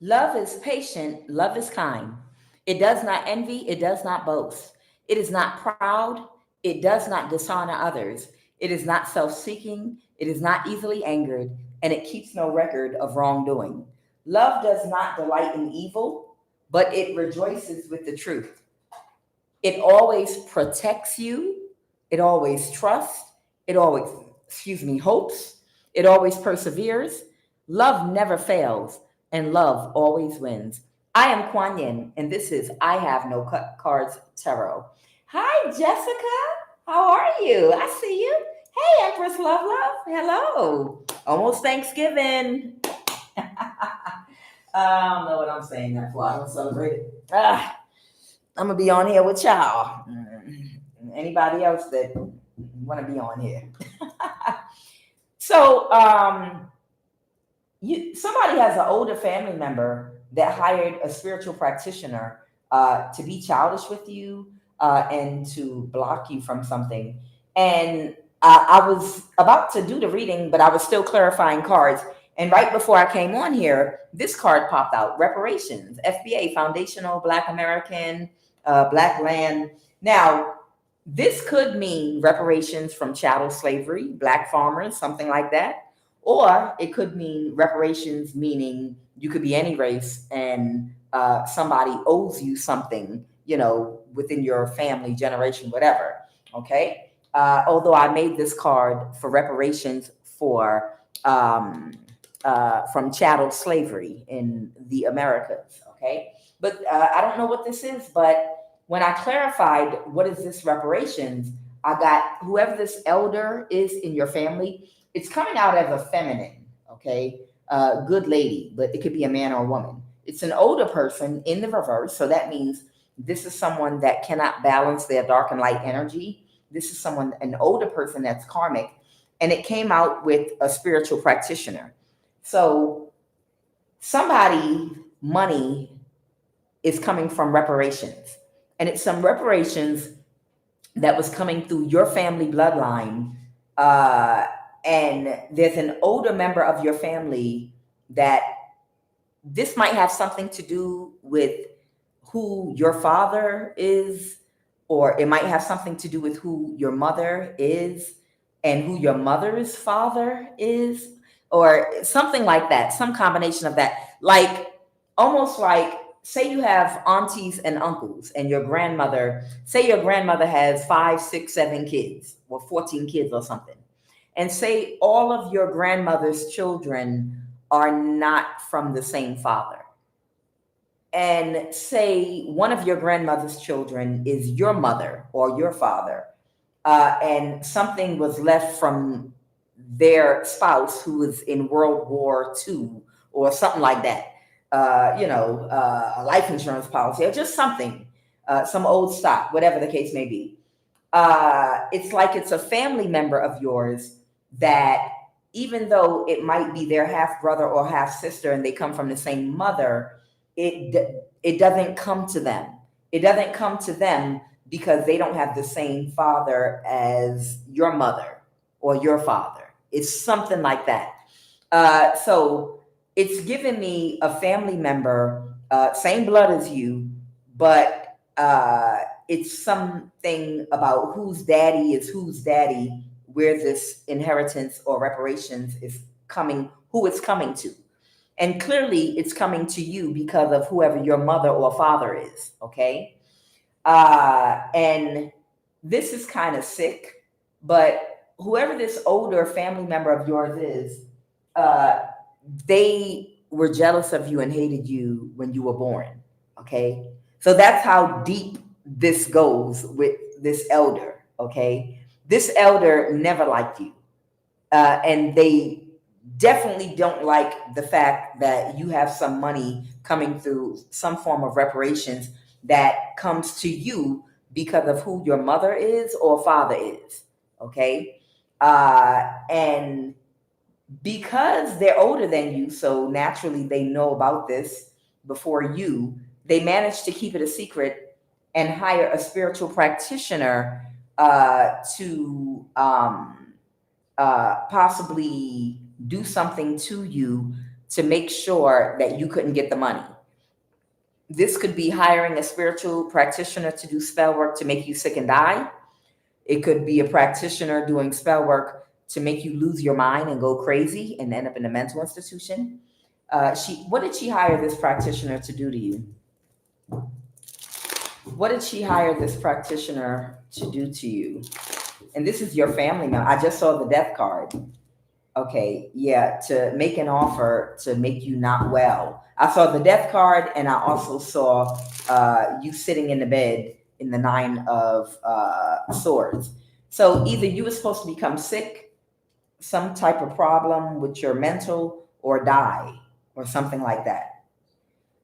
Love is patient, love is kind. It does not envy, it does not boast. It is not proud, it does not dishonor others. It is not self seeking, it is not easily angered, and it keeps no record of wrongdoing. Love does not delight in evil, but it rejoices with the truth. It always protects you, it always trusts, it always, hopes, it always perseveres. Love never fails, and love always wins. I am Kuan Yin, and this is I Have No Cards Tarot. Hi, Jessica. How are you? I see you. Hey, Empress Love Love. Hello. Almost Thanksgiving. I don't know what I'm saying that for. I don't celebrate it. I'm gonna be on here with y'all. Anybody else that want to be on here? So, somebody has an older family member that hired a spiritual practitioner to be childish with you and to block you from something. And I was about to do the reading, but I was still clarifying cards. And right before I came on here, this card popped out: reparations, FBA, Foundational Black American, Black Land. Now, this could mean reparations from chattel slavery, black farmers, something like that. Or it could mean reparations, meaning you could be any race and somebody owes you something, within your family, generation, whatever. Okay. Although I made this card for reparations from chattel slavery in the Americas. Okay. But I don't know what this is, but when I clarified what is this reparations, I got whoever this elder is in your family, it's coming out as a feminine, okay? Good lady, but it could be a man or a woman. It's an older person in the reverse, so that means this is someone that cannot balance their dark and light energy. This is someone, an older person that's karmic, and it came out with a spiritual practitioner. So somebody, money is coming from reparations, and it's some reparations that was coming through your family bloodline. And there's an older member of your family that this might have something to do with who your father is, or it might have something to do with who your mother is and who your mother's father is, or something like that, some combination of that. Like, almost like, say you have aunties and uncles, and say your grandmother has 5, 6, 7 kids, or 14 kids or something. And say all of your grandmother's children are not from the same father. And say one of your grandmother's children is your mother or your father, and something was left from their spouse who was in World War II or something like that. A life insurance policy or just something, some old stock, whatever the case may be. It's like it's a family member of yours that, even though it might be their half brother or half sister and they come from the same mother, it doesn't come to them. It doesn't come to them because they don't have the same father as your mother or your father. It's something like that. So it's given me a family member, same blood as you, but it's something about whose daddy is whose daddy, where this inheritance or reparations is coming, who it's coming to. And clearly it's coming to you because of whoever your mother or father is, okay? And this is kind of sick, but whoever this older family member of yours is, they were jealous of you and hated you when you were born, okay? So that's how deep this goes with this elder, okay? This elder never liked you. And they definitely don't like the fact that you have some money coming through, some form of reparations that comes to you because of who your mother is or father is, okay? And because they're older than you, so naturally they know about this before you, they managed to keep it a secret and hire a spiritual practitioner to possibly do something to you to make sure that you couldn't get the money. This could be hiring a spiritual practitioner to do spell work to make you sick and die. It could be a practitioner doing spell work to make you lose your mind and go crazy and end up in a mental institution. What did she hire this practitioner to do to you? What did she hire this practitioner to do to you? And this is your family member. I just saw the death card. Okay, yeah, to make an offer to make you not well. I saw the death card, and I also saw you sitting in the bed in the 9 of swords. So either you were supposed to become sick, some type of problem with your mental, or die, or something like that.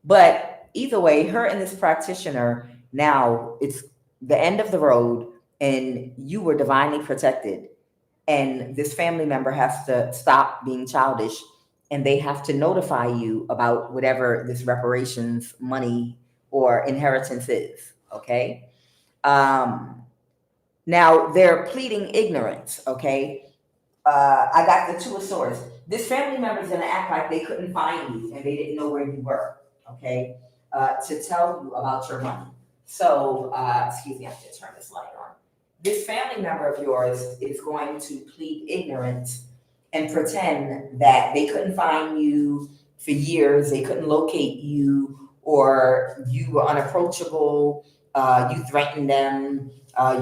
But either way, her and this practitioner, now it's the end of the road, and you were divinely protected. And this family member has to stop being childish, and they have to notify you about whatever this reparations money or inheritance is. Okay. Now they're pleading ignorance. Okay. I got the 2 of swords. This family member is going to act like they couldn't find you and they didn't know where you were. Okay. To tell you about your money. So, excuse me, I have to turn this light on. This family member of yours is going to plead ignorance and pretend that they couldn't find you for years, they couldn't locate you, or you were unapproachable, you threatened them,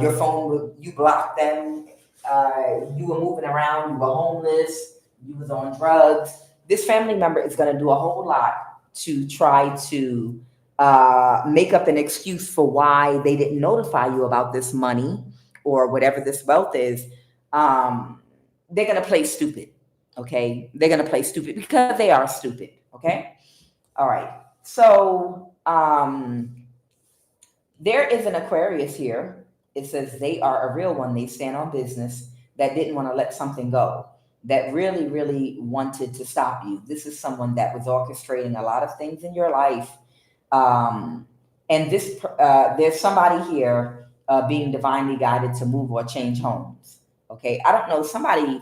your phone, you blocked them, you were moving around, you were homeless, you was on drugs. This family member is going to do a whole lot to try to make up an excuse for why they didn't notify you about this money or whatever this wealth is. They're going to play stupid. Okay. They're going to play stupid because they are stupid. Okay. All right. So, there is an Aquarius here. It says they are a real one. They stand on business, that didn't want to let something go, that really, really wanted to stop you. This is someone that was orchestrating a lot of things in your life. And there's somebody here being divinely guided to move or change homes. Okay, I don't know. Somebody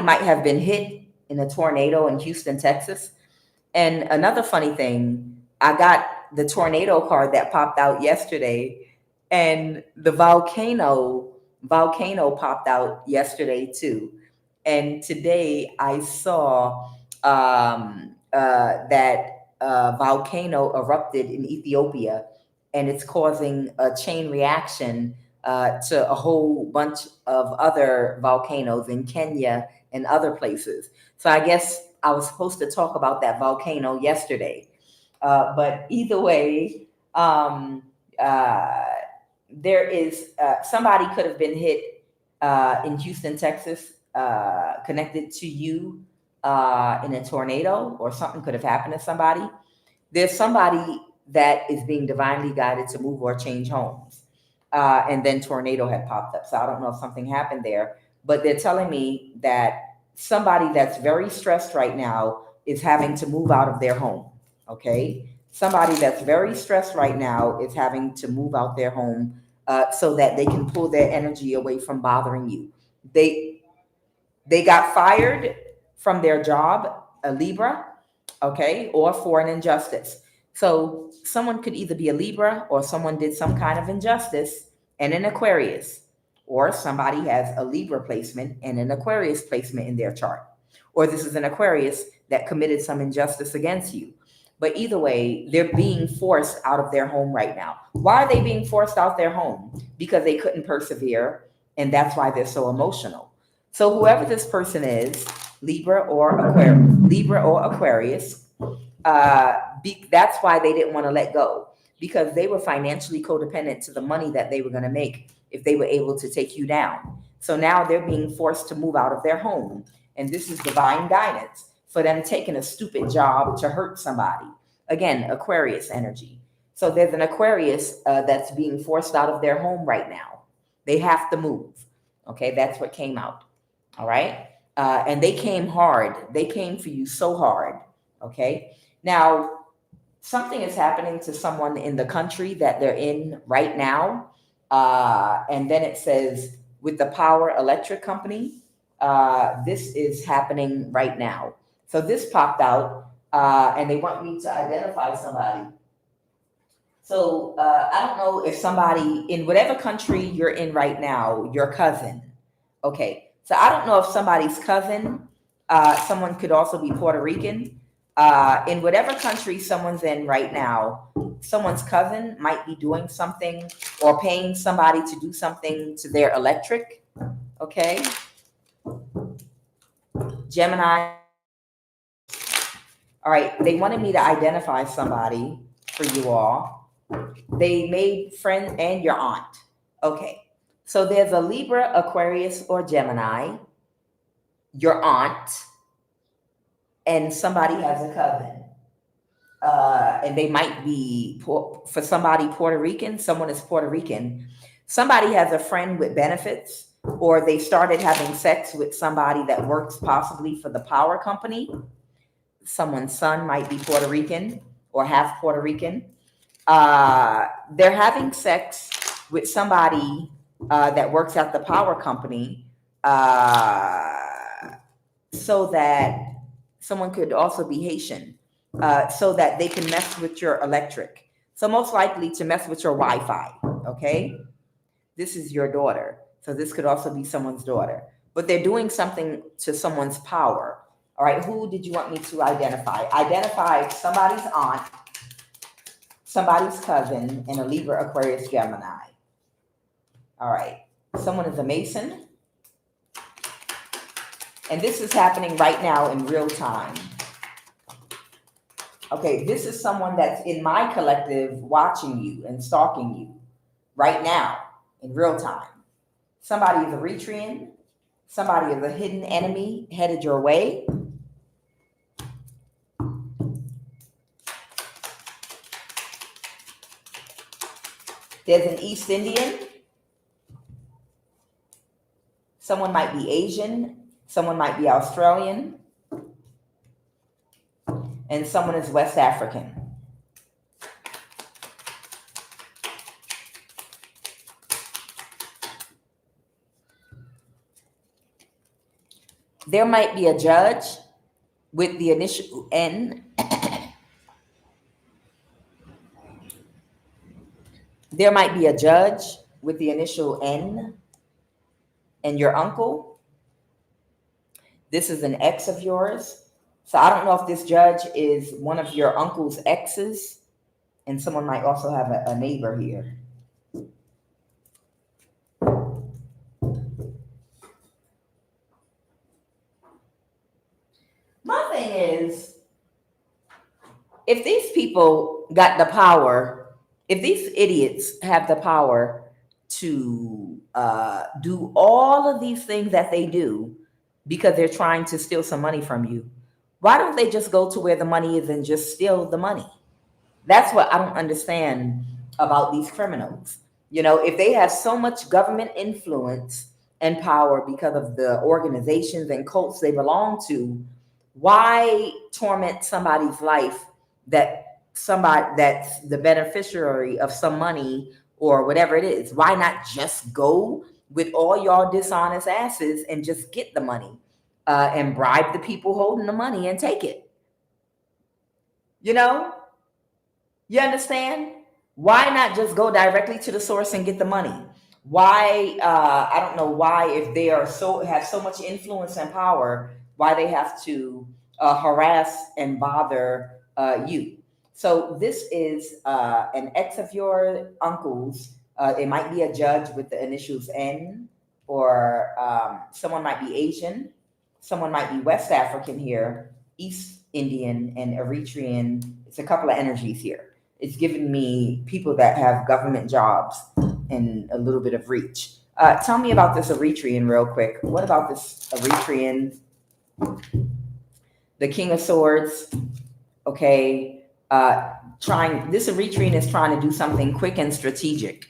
might have been hit in a tornado in Houston, Texas. And another funny thing, I got the tornado card that popped out yesterday, and the volcano popped out yesterday too. And today I saw that volcano erupted in Ethiopia, and it's causing a chain reaction to a whole bunch of other volcanoes in Kenya and other places. So I guess I was supposed to talk about that volcano yesterday. But either way, there is somebody could have been hit in Houston, Texas, connected to you in a tornado, or something could have happened to somebody. There's somebody that is being divinely guided to move or change homes. And then tornado had popped up. So I don't know if something happened there, but they're telling me that somebody that's very stressed right now is having to move out of their home. Okay. Somebody that's very stressed right now is having to move out their home so that they can pull their energy away from bothering you. They got fired from their job, a Libra, okay, or for an injustice. So someone could either be a Libra, or someone did some kind of injustice and an Aquarius, or somebody has a Libra placement and an Aquarius placement in their chart, or this is an Aquarius that committed some injustice against you. But either way, they're being forced out of their home right now. Why are they being forced out their home? Because they couldn't persevere, and that's why they're so emotional. So whoever this person is, Libra or Aquarius, that's why they didn't want to let go, because they were financially codependent to the money that they were going to make if they were able to take you down. So now they're being forced to move out of their home, and this is divine guidance for them taking a stupid job to hurt somebody. Again, Aquarius energy. So there's an Aquarius that's being forced out of their home right now. They have to move. Okay, that's what came out. All right. And they came hard. They came for you so hard. Okay. Now, something is happening to someone in the country that they're in right now. And then it says, with the power electric company, this is happening right now. So this popped out, and they want me to identify somebody. So I don't know if somebody in whatever country you're in right now, your cousin. Okay. So I don't know if somebody's cousin, someone could also be Puerto Rican. In whatever country someone's in right now, someone's cousin might be doing something or paying somebody to do something to their electric. Okay. Gemini. All right. They wanted me to identify somebody for you all. They made friends and your aunt. Okay. So there's a Libra, Aquarius, or Gemini, your aunt, and somebody has a cousin. And they might be, for somebody Puerto Rican, someone is Puerto Rican. Somebody has a friend with benefits, or they started having sex with somebody that works possibly for the power company. Someone's son might be Puerto Rican or half Puerto Rican. They're having sex with somebody that works at the power company, so that someone could also be Haitian, so that they can mess with your electric. So most likely to mess with your Wi-Fi, okay? This is your daughter. So this could also be someone's daughter. But they're doing something to someone's power. All right, who did you want me to identify? Identify somebody's aunt, somebody's cousin, and a Libra, Aquarius, Gemini. All right, someone is a Mason. And this is happening right now in real time. Okay, this is someone that's in my collective watching you and stalking you right now in real time. Somebody is Eritrean. Somebody is a hidden enemy headed your way. There's an East Indian. Someone might be Asian. Someone might be Australian. And someone is West African. There might be a judge with the initial N. There might be a judge with the initial N and your uncle. This is an ex of yours. So I don't know if this judge is one of your uncle's exes, and someone might also have a neighbor here. My thing is, if these people got the power, if these idiots have the power to do all of these things that they do because they're trying to steal some money from you, why don't they just go to where the money is and just steal the money? That's what I don't understand about these criminals. You know, if they have so much government influence and power because of the organizations and cults they belong to, why torment somebody's life that's the beneficiary of some money or whatever it is? Why not just go with all y'all dishonest asses and just get the money and bribe the people holding the money and take it? You know, you understand? Why not just go directly to the source and get the money? Why? I don't know why, if they have so much influence and power, why they have to harass and bother you. So this is an ex of your uncle's. It might be a judge with the initials N, or someone might be Asian. Someone might be West African here, East Indian and Eritrean. It's a couple of energies here. It's giving me people that have government jobs and a little bit of reach. Tell me about this Eritrean real quick. What about this Eritrean? The King of Swords. Okay. This Eritrean is trying to do something quick and strategic.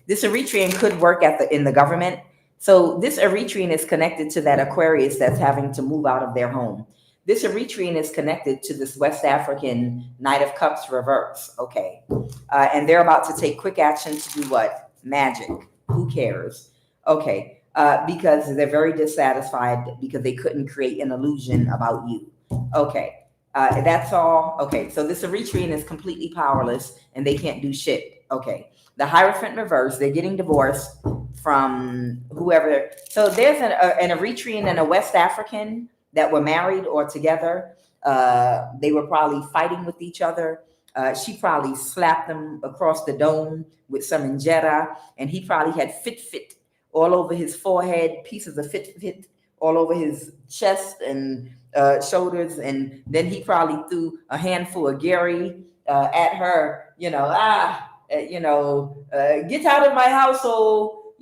This Eritrean could work in the government. So this Eritrean is connected to that Aquarius that's having to move out of their home. This Eritrean is connected to this West African Knight of Cups reverse. Okay. And they're about to take quick action to do what? Magic. Who cares? Okay. Because they're very dissatisfied because they couldn't create an illusion about you. Okay. That's all. Okay. So this Eritrean is completely powerless and they can't do shit. Okay. The Hierophant reverse, they're getting divorced from whoever. So there's an Eritrean and a West African that were married or together. They were probably fighting with each other. She probably slapped him across the dome with some injera, and he probably had fit all over his forehead, pieces of fit all over his chest and shoulders, and then he probably threw a handful of Gary at her. Get out of my household.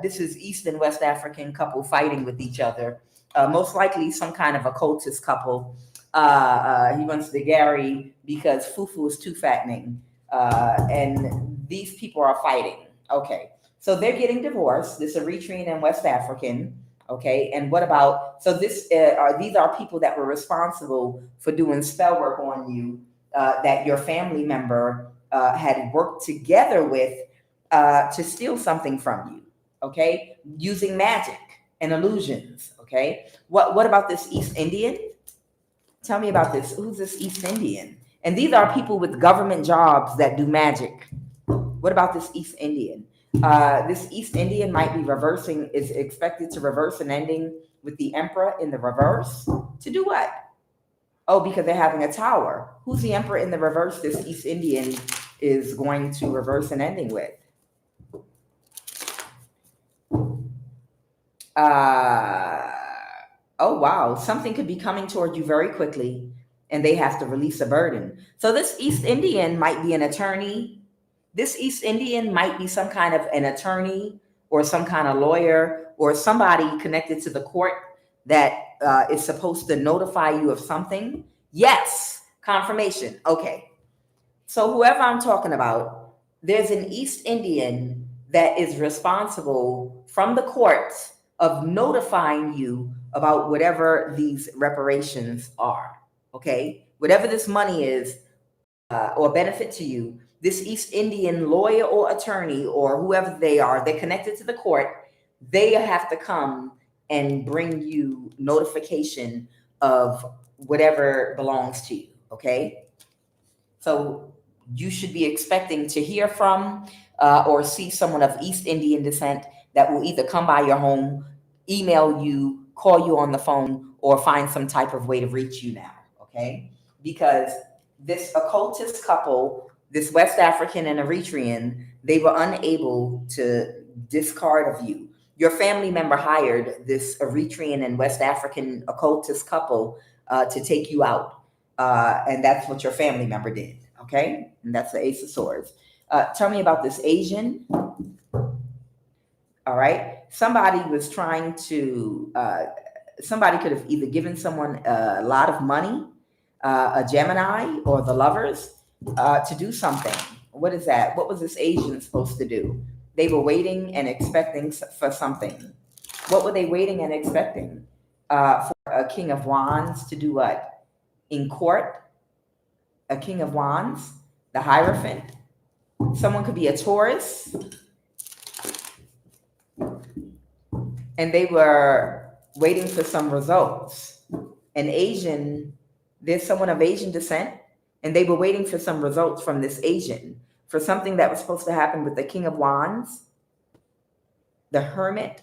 This is East and West African couple fighting with each other. Most likely some kind of occultist couple. He wants the Gary because Fufu is too fattening. And these people are fighting. Okay. So they're getting divorced. This Eritrean and West African. Okay. And what about, so these are people that were responsible for doing spell work on you, that your family member had worked together with to steal something from you. Okay. Using magic and illusions. Okay. What about this East Indian? Tell me about this. Who's this East Indian? And these are people with government jobs that do magic. What about this East Indian? This East Indian might be is expected to reverse an ending with the Emperor in the reverse. To do what? Oh, because they're having a tower. Who's the Emperor in the reverse this East Indian is going to reverse an ending with? Oh, wow. Something could be coming toward you very quickly and they have to release a burden. So this East Indian might be an attorney. This East Indian might be some kind of an attorney or some kind of lawyer or somebody connected to the court that is supposed to notify you of something. Yes, confirmation. Okay. So whoever I'm talking about, there's an East Indian that is responsible from the courts of notifying you about whatever these reparations are. Okay. Whatever this money is or benefit to you, this East Indian lawyer or attorney or whoever they are, they're connected to the court. They have to come and bring you notification of whatever belongs to you. Okay. So you should be expecting to hear from or see someone of East Indian descent that will either come by your home, email you, call you on the phone, or find some type of way to reach you now. Okay. Because this occultist couple, this West African and Eritrean, they were unable to discard of you. Your family member hired this Eritrean and West African occultist couple to take you out. And that's what your family member did. Okay. And that's the Ace of Swords. Tell me about this Asian. All right. Somebody was trying to, somebody could have either given someone a lot of money, a Gemini or the lovers, to do something. What is that? What was this Asian supposed to do? They were waiting and expecting for something. What were they waiting and expecting? For a King of Wands to do what? In court, a King of Wands, the Hierophant. Someone could be a Taurus. And they were waiting for some results. An Asian, there's someone of Asian descent, and they were waiting for some results from this Asian, for something that was supposed to happen with the King of Wands, the Hermit.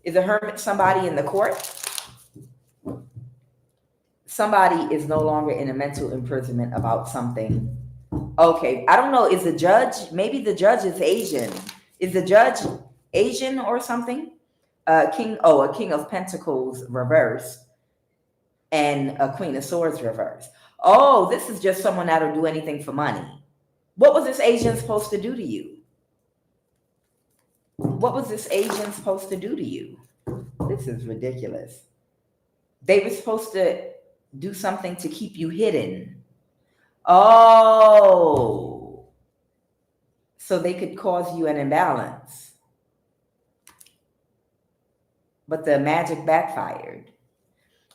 Is a Hermit somebody in the court? Somebody is no longer in a mental imprisonment about something. Okay, I don't know. Is the judge, maybe the judge is Asian. Is the judge Asian or something? A King of Pentacles reverse and a Queen of Swords reverse. Oh, this is just someone that'll do anything for money. What was this Asian supposed to do to you? What was this Asian supposed to do to you? This is ridiculous. They were supposed to do something to keep you hidden. Oh, so they could cause you an imbalance. But the magic backfired.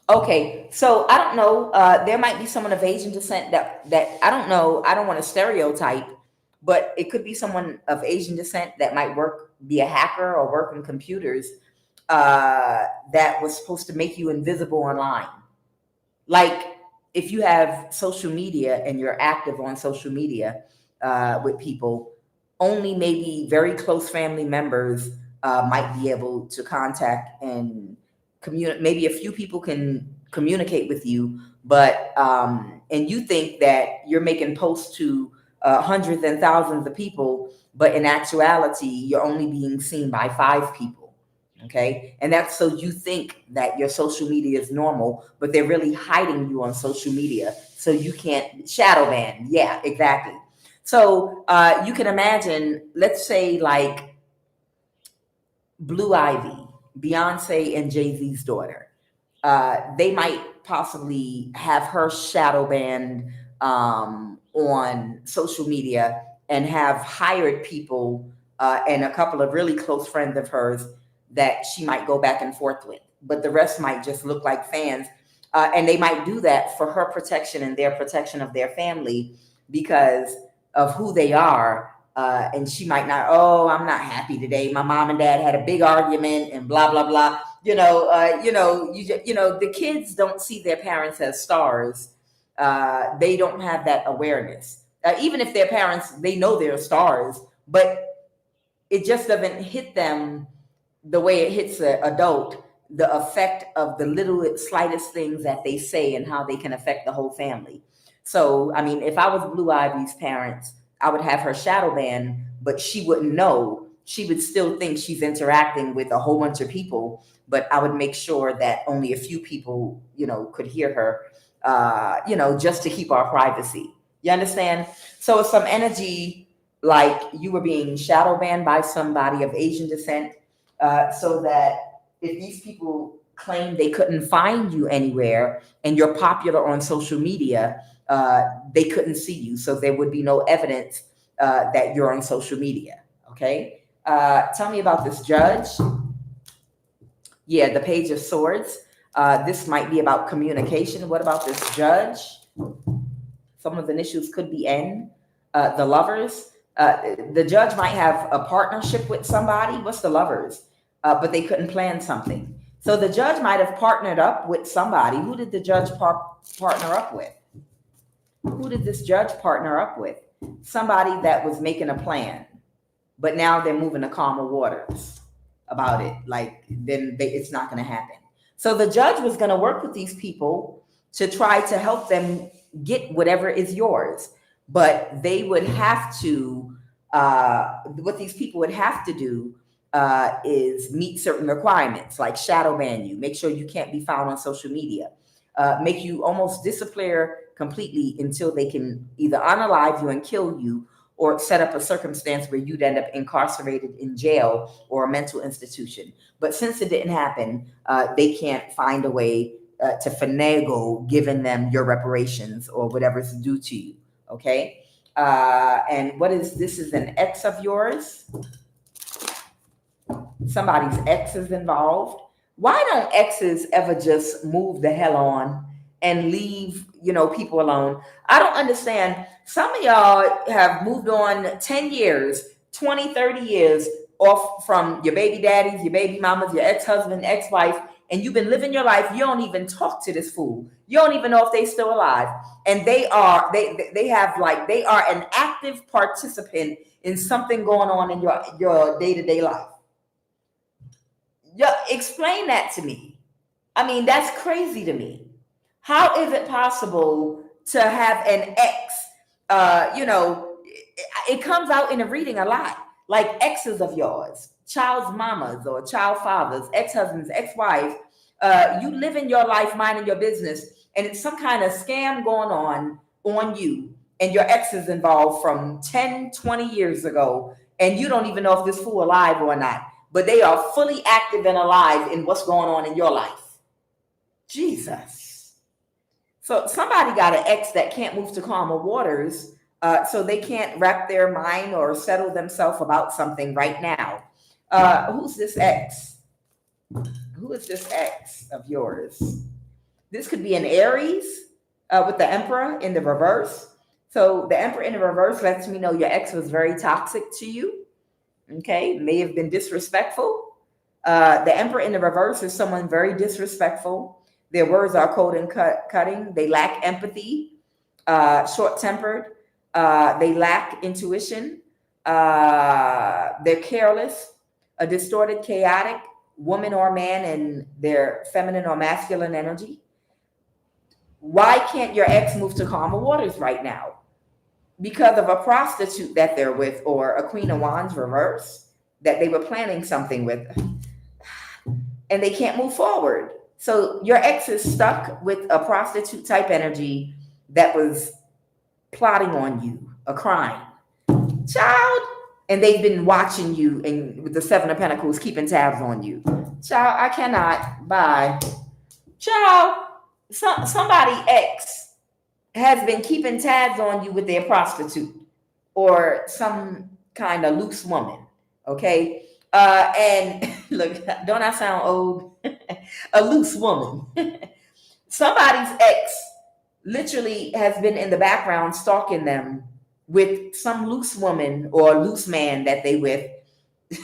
Okay, so I don't know. There might be someone of Asian descent that I don't know. I don't want to stereotype, but it could be someone of Asian descent that might be a hacker or work on computers that was supposed to make you invisible online. Like if you have social media and you're active on social media with people, only maybe very close family members might be able to contact and communicate. Maybe a few people can communicate with you, but and you think that you're making posts to hundreds and thousands of people, but in actuality, you're only being seen by 5 people. Okay. And that's so you think that your social media is normal, but they're really hiding you on social media. So you can't shadow ban. Yeah, exactly. So you can imagine, let's say like Blue Ivy, Beyonce and Jay-Z's daughter. They might possibly have her shadow banned on social media and have hired people and a couple of really close friends of hers that she might go back and forth with. But the rest might just look like fans. And they might do that for her protection and their protection of their family because of who they are. And she might not, oh, I'm not happy today. My mom and dad had a big argument and blah, blah, blah. The kids don't see their parents as stars. They don't have that awareness. Even if their parents, they know they're stars, but it just doesn't hit them the way it hits an adult, the effect of the little slightest things that they say and how they can affect the whole family. So, I mean, if I was Blue Ivy's parents, I would have her shadow ban, but she wouldn't know. She would still think she's interacting with a whole bunch of people, but I would make sure that only a few people, could hear her, just to keep our privacy. You understand? So it's some energy like you were being shadow banned by somebody of Asian descent, so that if these people claim they couldn't find you anywhere and you're popular on social media, they couldn't see you. So there would be no evidence that you're on social media. Okay. Tell me about this judge. Yeah, the Page of Swords. This might be about communication. What about this judge? Some of the issues could be N. The Lovers. The judge might have a partnership with somebody. What's the Lovers? But they couldn't plan something. So the judge might have partnered up with somebody. Who did the judge partner up with? Who did this judge partner up with? Somebody that was making a plan, but now they're moving to calmer waters about it. Like then it's not going to happen. So the judge was going to work with these people to try to help them get whatever is yours. But they would have to, what these people would have to do is meet certain requirements, like shadow ban you, make sure you can't be found on social media, make you almost disappear completely until they can either unalive you and kill you or set up a circumstance where you'd end up incarcerated in jail or a mental institution. But since it didn't happen, they can't find a way to finagle giving them your reparations or whatever's due to you. Okay. And what is this? Is an ex of yours? Somebody's ex is involved. Why don't exes ever just move the hell on and leave, people alone? I don't understand. Some of y'all have moved on 10 years, 20, 30 years off from your baby daddies, your baby mamas, your ex-husband, ex-wife, and you've been living your life. You don't even talk to this fool. You don't even know if they're still alive. And they are an active participant in something going on in your day-to-day life. Yeah, explain that to me. I mean, that's crazy to me. How is it possible to have an ex? It comes out in the reading a lot, like exes of yours, child's mamas or child fathers, ex-husbands, ex-wives. You live in your life, minding your business, and it's some kind of scam going on you, and your ex is involved from 10, 20 years ago, and you don't even know if this fool alive or not, but they are fully active and alive in what's going on in your life. Jesus. So somebody got an ex that can't move to calmer waters, so they can't wrap their mind or settle themselves about something right now. Who's this ex? Who is this ex of yours? This could be an Aries with the Emperor in the reverse. So the Emperor in the reverse lets me know your ex was very toxic to you. Okay, may have been disrespectful. The Emperor in the reverse is someone very disrespectful. Their words are cold and cutting. They lack empathy, short-tempered. They lack intuition. They're careless, a distorted, chaotic woman or man in their feminine or masculine energy. Why can't your ex move to calmer waters right now? Because of a prostitute that they're with, or a Queen of Wands reverse that they were planning something with, and they can't move forward. So your ex is stuck with a prostitute type energy that was plotting on you, a crime. Child, and they've been watching you, and with the Seven of Pentacles keeping tabs on you. Child, I cannot. Bye. Child, somebody ex has been keeping tabs on you with their prostitute or some kind of loose woman. Okay. And look, don't I sound old? A loose woman. Somebody's ex literally has been in the background stalking them with some loose woman or loose man that they with.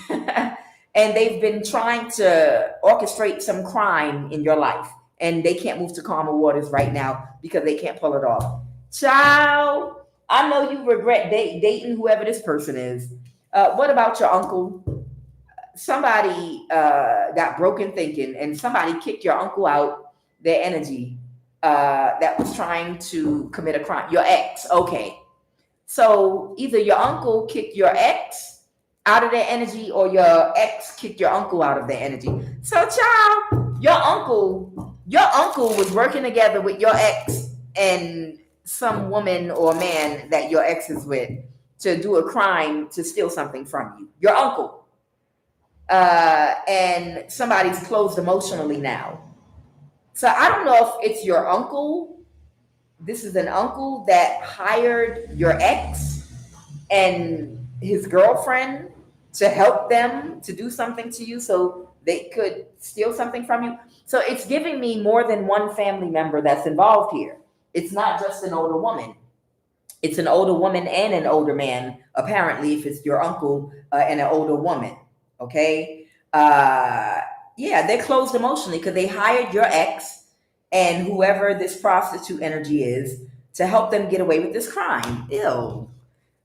And they've been trying to orchestrate some crime in your life, and they can't move to calmer waters right now because they can't pull it off. Child, I know you regret dating whoever this person is. What about your uncle? Somebody got broken thinking, and somebody kicked your uncle out, their energy, that was trying to commit a crime. Your ex, okay. So either your uncle kicked your ex out of their energy, or your ex kicked your uncle out of their energy. So, child, your uncle was working together with your ex and some woman or man that your ex is with to do a crime to steal something from you. Your uncle. And somebody's closed emotionally now. So I don't know if it's your uncle. This is an uncle that hired your ex and his girlfriend to help them to do something to you so they could steal something from you. So it's giving me more than one family member that's involved here. It's not just an older woman. It's an older woman and an older man, apparently, if it's your uncle and an older woman. Okay? Yeah, they're closed emotionally because they hired your ex and whoever this prostitute energy is to help them get away with this crime. Ew.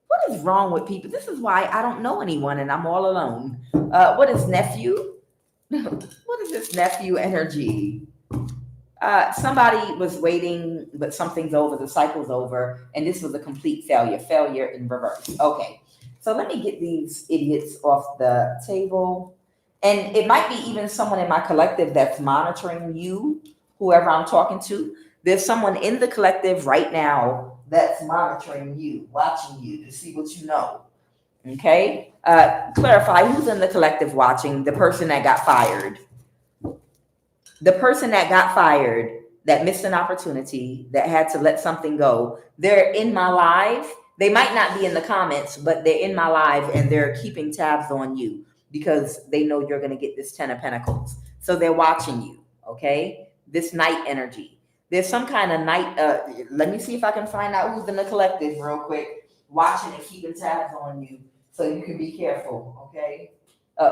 What is wrong with people? This is why I don't know anyone and I'm all alone. What is nephew? What is this nephew energy? Somebody was waiting, but something's over, the cycle's over, and this was a complete failure. Failure in reverse. Okay, so let me get these idiots off the table. And it might be even someone in my collective that's monitoring you, whoever I'm talking to. There's someone in the collective right now that's monitoring you, watching you to see what you know. Okay? Clarify who's in the collective watching. The person that got fired. The person that got fired, that missed an opportunity, that had to let something go. They're in my live. They might not be in the comments, but they're in my live and they're keeping tabs on you because they know you're going to get this 10 of Pentacles. So they're watching you. Okay? This night energy. There's some kind of night. Let me see if I can find out who's in the collective real quick. Watching and keeping tabs on you so you can be careful. Okay.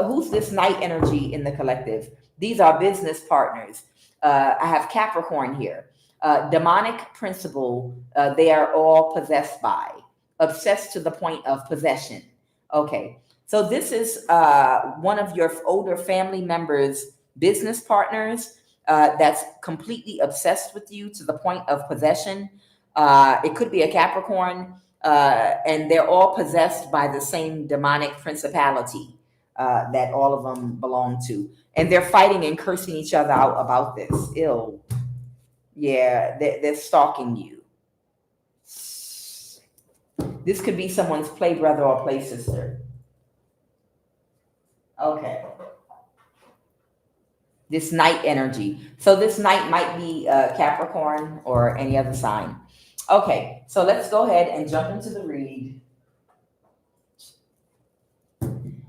Who's this night energy in the collective? These are business partners. I have Capricorn here. Demonic principle. They are all possessed by. Obsessed to the point of possession. Okay. So this is one of your older family members' business partners. That's completely obsessed with you to the point of possession. It could be a Capricorn, and they're all possessed by the same demonic principality that all of them belong to. And they're fighting and cursing each other out about this. Ew. Yeah, they're stalking you. This could be someone's play brother or play sister. Okay. This night energy. So this night might be Capricorn or any other sign. Okay, so let's go ahead and jump into the read.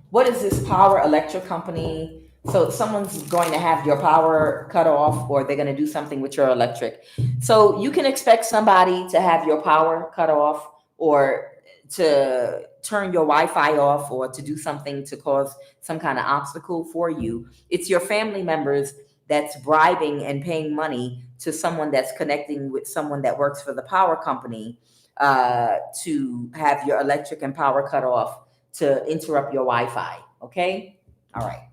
What is this power electric company? So someone's going to have your power cut off, or they're going to do something with your electric. So you can expect somebody to have your power cut off, or to turn your Wi-Fi off, or to do something to cause some kind of obstacle for you. It's your family members that's bribing and paying money to someone that's connecting with someone that works for the power company to have your electric and power cut off to interrupt your Wi-Fi. Okay? All right.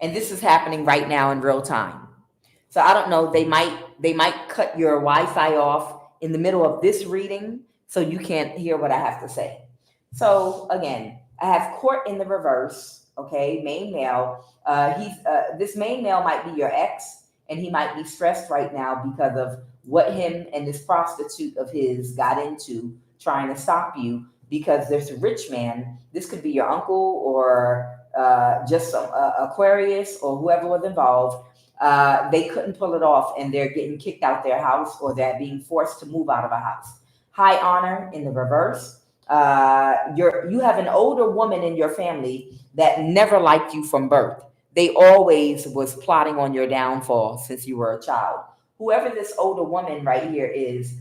And this is happening right now in real time. So I don't know, they might cut your Wi-Fi off in the middle of this reading so you can't hear what I have to say. So again, I have court in the reverse, okay, main male. This main male might be your ex, and he might be stressed right now because of what him and this prostitute of his got into trying to stop you, because there's a rich man. This could be your uncle or just some Aquarius or whoever was involved. They couldn't pull it off, and they're getting kicked out their house, or they're being forced to move out of a house. High honor in the reverse. You have an older woman in your family that never liked you from birth. They always was plotting on your downfall since you were a child. Whoever this older woman right here is,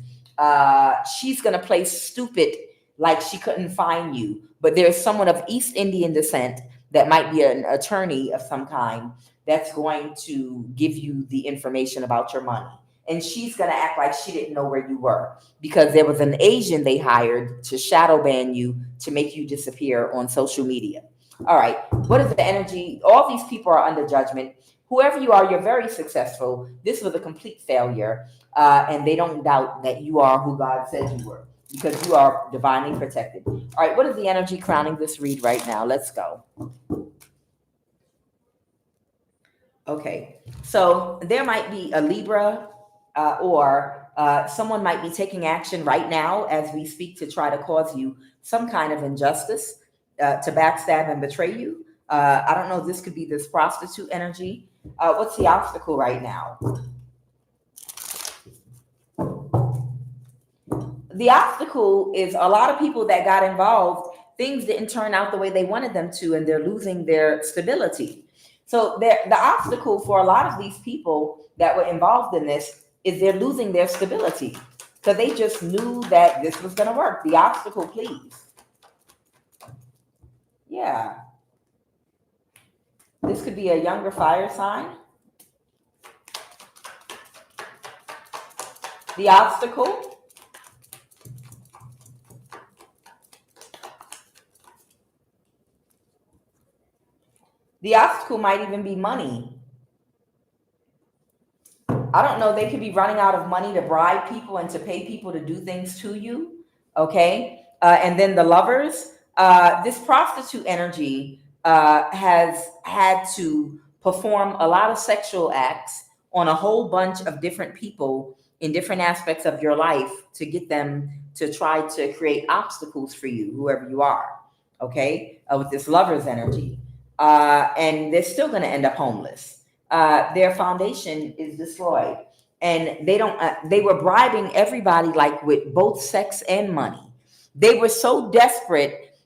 she's gonna play stupid like she couldn't find you. But there's someone of East Indian descent that might be an attorney of some kind that's going to give you the information about your money. And she's going to act like she didn't know where you were, because there was an Asian they hired to shadow ban you to make you disappear on social media. All right. What is the energy? All these people are under judgment. Whoever you are, you're very successful. This was a complete failure. And they don't doubt that you are who God said you were, because you are divinely protected. All right. What is the energy crowning this read right now? Let's go. Okay. So there might be a Libra or someone might be taking action right now as we speak to try to cause you some kind of injustice, to backstab and betray you. I don't know. This could be this prostitute energy. What's the obstacle right now? The obstacle is a lot of people that got involved. Things didn't turn out the way they wanted them to, and they're losing their stability. So the obstacle for a lot of these people that were involved in this is they're losing their stability. So they just knew that this was going to work. The obstacle, please. Yeah. This could be a younger fire sign. The obstacle. The obstacle might even be money. I don't know. They could be running out of money to bribe people and to pay people to do things to you. Okay. And then the lovers, this prostitute energy has had to perform a lot of sexual acts on a whole bunch of different people in different aspects of your life to get them to try to create obstacles for you, whoever you are. Okay. With this lover's energy. And they're still going to end up homeless. Their foundation is destroyed, and they were bribing everybody, like with both sex and money. They were so desperate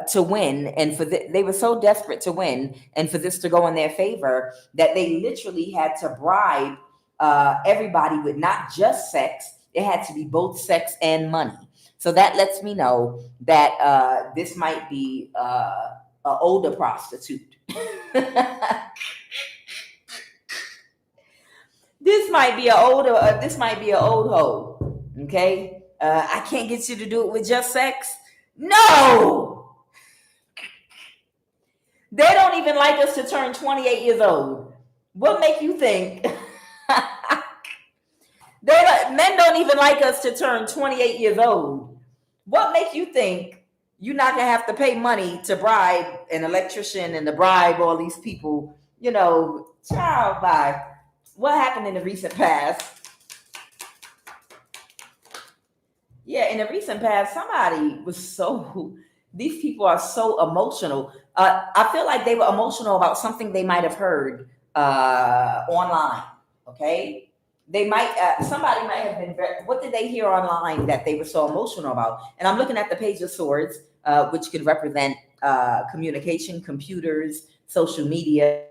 to win, and they were so desperate to win and for this to go in their favor, that they literally had to bribe everybody with not just sex. It had to be both sex and money. So that lets me know that this might be an older prostitute. This might be an old hoe. Okay. I can't get you to do it with just sex. No. They don't even like us to turn 28 years old. What make you think? Men don't even like us to turn 28 years old. What make you think you're not going to have to pay money to bribe an electrician and to bribe all these people? You know, child, bye. What happened in the recent past? Yeah, in the recent past, somebody was these people are so emotional. I feel like they were emotional about something they might have heard online. Okay. Somebody might have been, what did they hear online that they were so emotional about? And I'm looking at the Page of Swords, which could represent communication, computers, social media.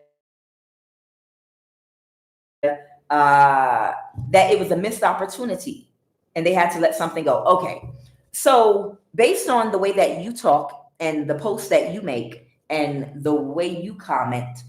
That it was a missed opportunity and they had to let something go. Okay. So based on the way that you talk and the posts that you make, and the way you comment,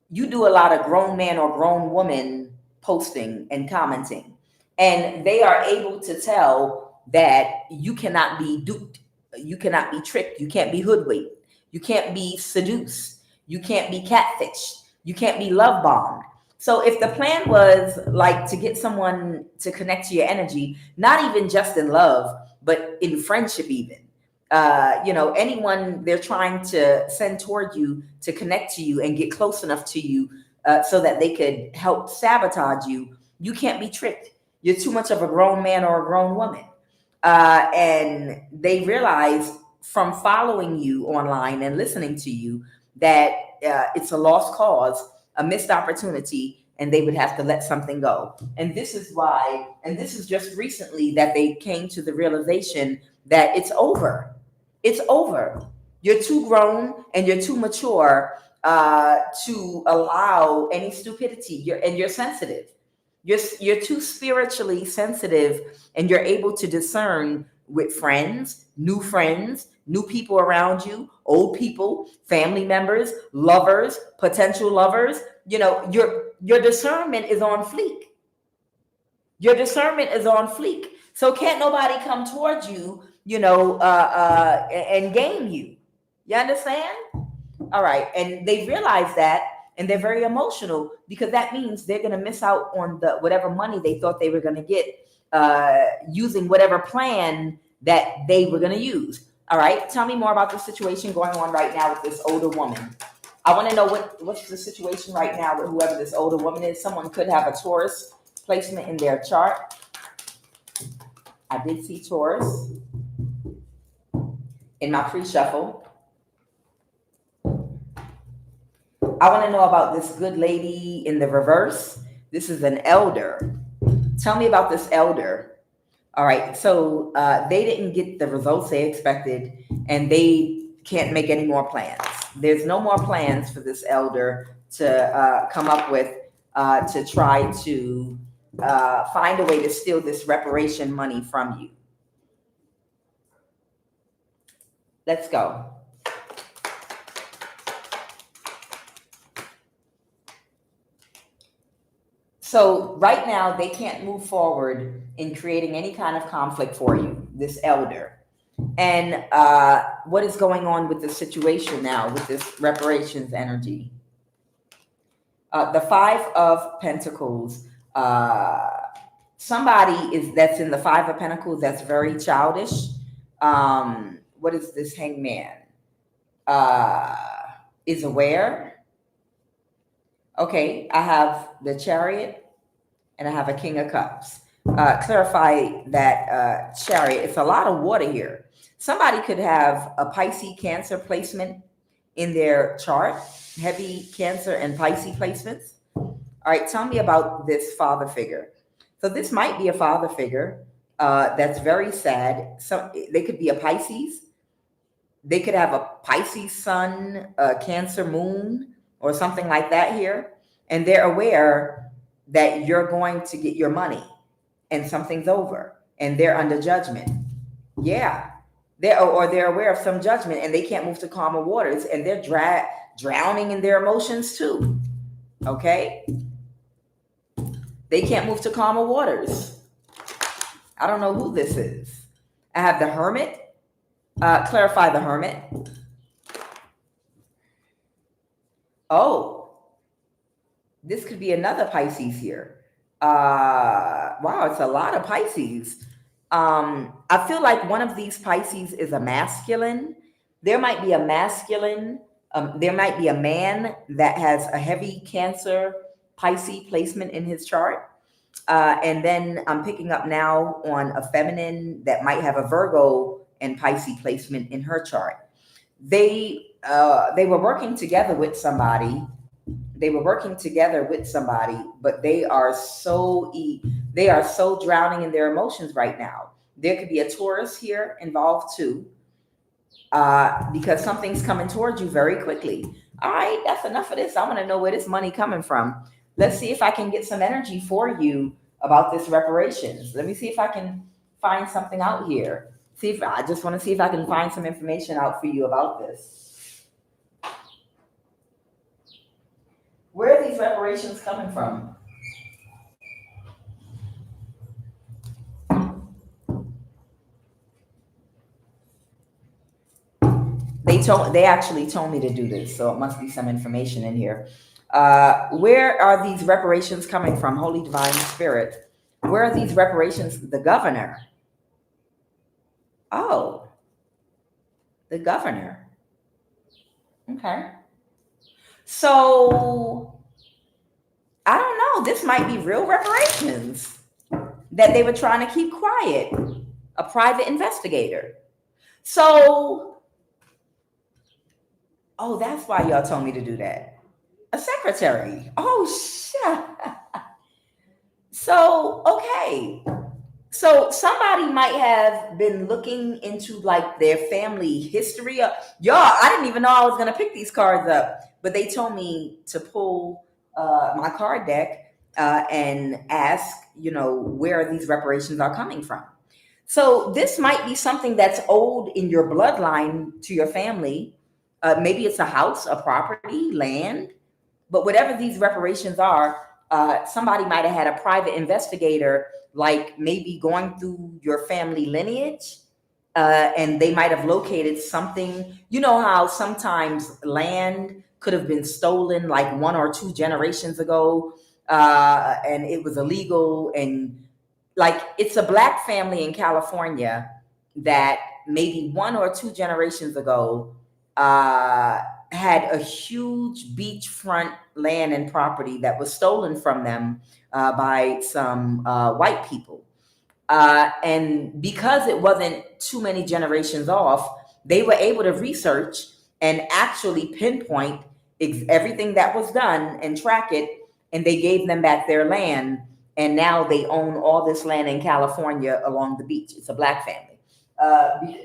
you do a lot of grown man or grown woman posting and commenting, and they are able to tell that you cannot be duped, you cannot be tricked, you can't be hoodwinked, you can't be seduced, you can't be catfished, you can't be love bombed. So if the plan was like to get someone to connect to your energy, not even just in love, but in friendship even, anyone they're trying to send toward you to connect to you and get close enough to you so that they could help sabotage you, you can't be tricked. You're too much of a grown man or a grown woman. And they realize from following you online and listening to you that it's a lost cause, a missed opportunity, and they would have to let something go. And this is why, and this is just recently that they came to the realization that it's over. It's over. You're too grown and you're too mature to allow any stupidity. You're sensitive. You're too spiritually sensitive, and you're able to discern with friends, new people around you, old people, family members, lovers, potential lovers. Your discernment is on fleek. Your discernment is on fleek. So can't nobody come towards you, and game you. You understand? All right. And they realize that, and they're very emotional because that means they're going to miss out on the whatever money they thought they were going to get using whatever plan that they were going to use. All right. Tell me more about the situation going on right now with this older woman. I want to know what's the situation right now with whoever this older woman is. Someone could have a Taurus placement in their chart. I did see Taurus in my pre-shuffle. I want to know about this good lady in the reverse. This is an elder. Tell me about this elder. All right. So they didn't get the results they expected, and they can't make any more plans. There's no more plans for this elder to come up with to try to find a way to steal this reparation money from you. Let's go. So right now, they can't move forward in creating any kind of conflict for you, this elder. And what is going on with the situation now with this reparations energy? The Five of Pentacles. Somebody that's in the Five of Pentacles that's very childish. What is this hangman? Is aware. Okay, I have the Chariot and I have a King of Cups. Clarify that Chariot. It's a lot of water here. Somebody could have a Pisces Cancer placement in their chart. Heavy Cancer and Pisces placements. All right, tell me about this father figure. So this might be a father figure that's very sad. So they could be a Pisces. They could have a Pisces sun, a Cancer moon, or something like that here. And they're aware that you're going to get your money and something's over and they're under judgment. Yeah. They're aware of some judgment and they can't move to calmer waters, and they're drowning in their emotions too. Okay. They can't move to calmer waters. I don't know who this is. I have the Hermit. Clarify the Hermit. Oh, this could be another Pisces here. Wow, it's a lot of Pisces. I feel like one of these Pisces is a masculine. There might be a masculine. There might be a man that has a heavy Cancer Pisces placement in his chart. And then I'm picking up now on a feminine that might have a Virgo and Pisces placement in her chart. They were working together with somebody. But they are so drowning in their emotions right now. There could be a Taurus here involved too, because something's coming towards you very quickly. All right, that's enough of this. I want to know where this money coming from. Let's see if I can get some energy for you about this reparations. Let me see if I can find something out here. I just want to see if I can find some information out for you about this. these reparations coming from? They actually told me to do this, so it must be some information in here. Where are these reparations coming from? Holy Divine Spirit. Where are these reparations? The governor. Oh, the governor. Okay. So I don't know. This might be real reparations that they were trying to keep quiet. A private investigator. So, oh, that's why y'all told me to do that. A secretary. Oh, shit. So, okay. So somebody might have been looking into like their family history. Y'all, I didn't even know I was going to pick these cards up, but they told me to pull my card deck and ask, where these reparations are coming from. So this might be something that's old in your bloodline to your family. Maybe it's a house, a property, land, but whatever these reparations are, somebody might have had a private investigator, like maybe going through your family lineage, and they might have located something. You know how sometimes land could have been stolen like 1 or 2 generations ago, and it was illegal. And like it's a Black family in California that maybe 1 or 2 generations ago had a huge beachfront land and property that was stolen from them by some white people. And because it wasn't too many generations off, they were able to research and actually pinpoint everything that was done and track it. And they gave them back their land. And now they own all this land in California along the beach. It's a Black family.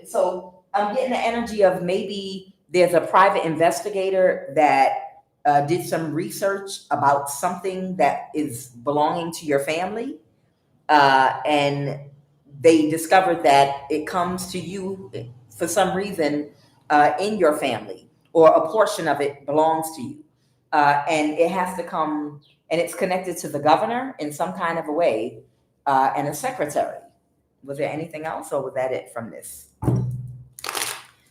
So I'm getting the energy of maybe there's a private investigator that did some research about something that is belonging to your family. And they discovered that it comes to you for some reason in your family, or a portion of it belongs to you. And it has to come, and it's connected to the governor in some kind of a way, and a secretary. Was there anything else, or was that it from this?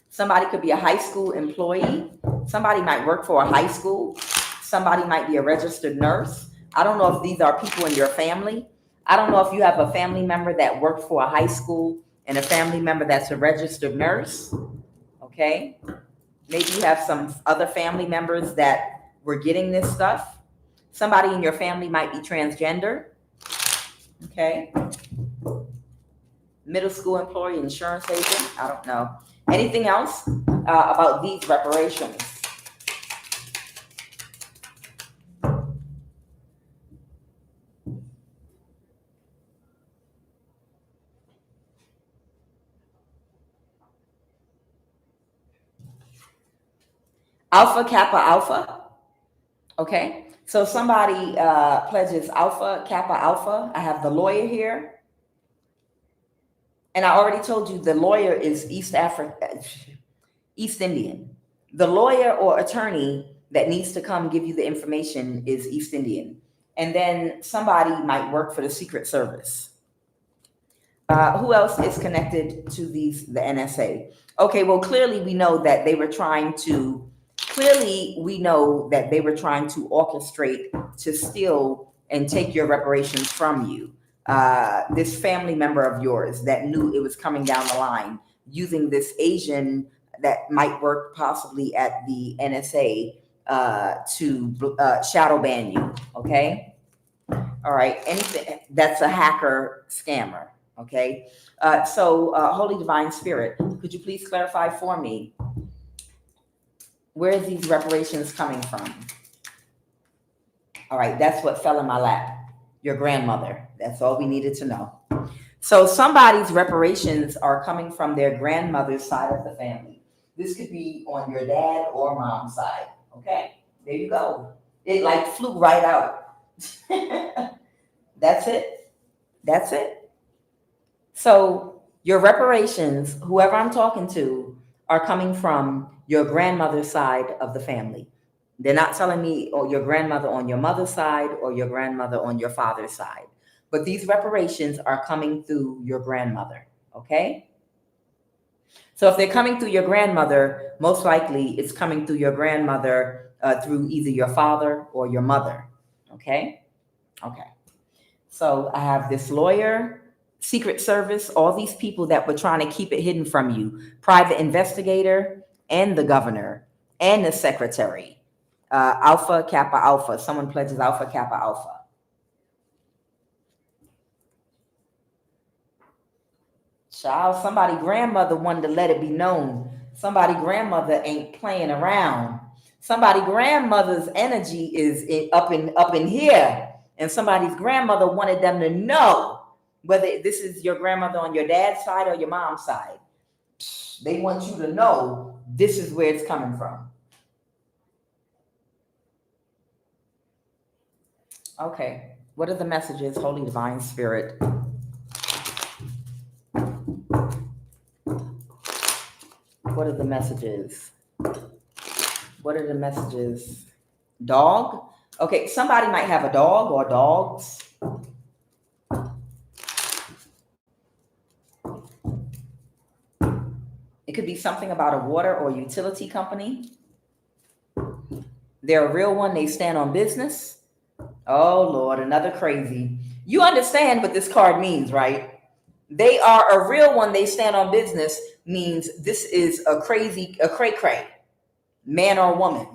Somebody could be a high school employee. Somebody might work for a high school. Somebody might be a registered nurse. I don't know if these are people in your family. I don't know if you have a family member that worked for a high school and a family member that's a registered nurse. Okay. Maybe you have some other family members that were getting this stuff. Somebody in your family might be transgender. Okay. Middle school employee, insurance agent. I don't know. Anything else about these reparations? Alpha, Kappa, Alpha. Okay. So somebody pledges Alpha, Kappa, Alpha. I have the lawyer here. And I already told you the lawyer is East Indian. The lawyer or attorney that needs to come give you the information is East Indian. And then somebody might work for the Secret Service. Who else is connected to the NSA? Okay, well, clearly we know that they were trying to orchestrate to steal and take your reparations from you. This family member of yours that knew it was coming down the line, using this Asian that might work possibly at the NSA to shadow ban you. Okay. All right. Anything that's a hacker scammer. Okay. So Holy Divine Spirit, could you please clarify for me, where are these reparations coming from? All right. That's what fell in my lap. Your grandmother. That's all we needed to know. So somebody's reparations are coming from their grandmother's side of the family. This could be on your dad or mom's side. Okay, there you go. It like flew right out. That's it. That's it. So your reparations, whoever I'm talking to, are coming from your grandmother's side of the family. They're not telling me, or your grandmother on your mother's side or your grandmother on your father's side. But these reparations are coming through your grandmother, okay? So if they're coming through your grandmother, most likely it's coming through your grandmother through either your father or your mother, okay? Okay. So I have this lawyer, Secret Service, all these people that were trying to keep it hidden from you, private investigator, and the governor, and the secretary. Alpha, Kappa, Alpha. Someone pledges Alpha, Kappa, Alpha. Child, somebody grandmother wanted to let it be known. Somebody grandmother ain't playing around. Somebody grandmother's energy is up in here. And somebody's grandmother wanted them to know whether this is your grandmother on your dad's side or your mom's side. They want you to know this is where it's coming from. Okay, what are the messages, Holy Divine Spirit? What are the messages? What are the messages? Dog? Okay, somebody might have a dog or dogs. It could be something about a water or utility company. They're a real one. They stand on business. Oh, Lord, another crazy. You understand what this card means, right? They are a real one. They stand on business means this is a cray-cray, man or woman.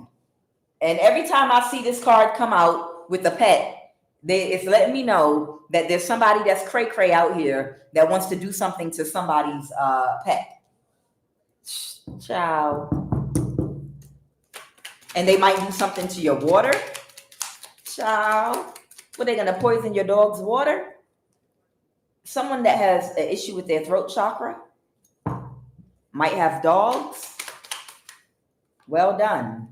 And every time I see this card come out with a pet, it's letting me know that there's somebody that's cray-cray out here that wants to do something to somebody's pet. Ciao. And they might do something to your water. Ciao. What, they gonna poison your dog's water? Someone that has an issue with their throat chakra might have dogs. Well done.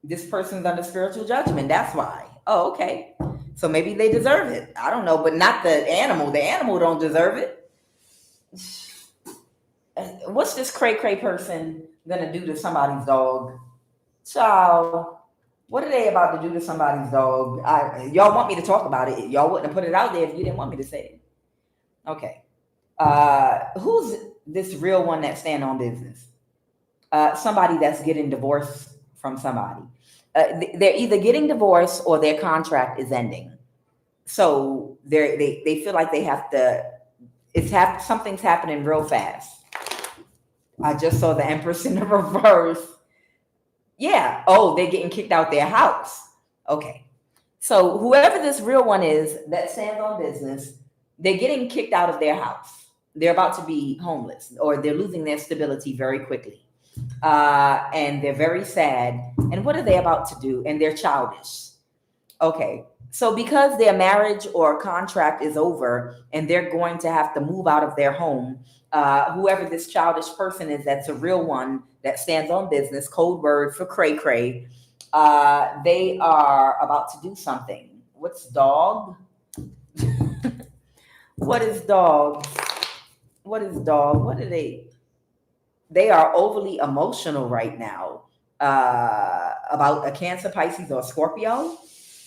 This person's under spiritual judgment. That's why. Oh, okay. So maybe they deserve it. I don't know, but not the animal. The animal don't deserve it. What's this cray-cray person gonna do to somebody's dog? Child, what are they about to do to somebody's dog? Y'all want me to talk about it. Y'all wouldn't have put it out there if you didn't want me to say it. Okay. Who's this real one that stand on business? Somebody that's getting divorced from somebody. They're either getting divorced or their contract is ending. So they feel like they have to, something's happening real fast. I just saw the Empress in the reverse. Yeah. Oh, they're getting kicked out their house. Okay. So whoever this real one is that stands on business, they're getting kicked out of their house. They're about to be homeless, or they're losing their stability very quickly. And they're very sad. And what are they about to do? And they're childish. Okay. So because their marriage or contract is over and they're going to have to move out of their home, whoever this childish person is, that's a real one that stands on business, code word for cray-cray, they are about to do something. What's dog? What is dog? What is dog? What are they? They are overly emotional right now about a Cancer, Pisces, or Scorpio,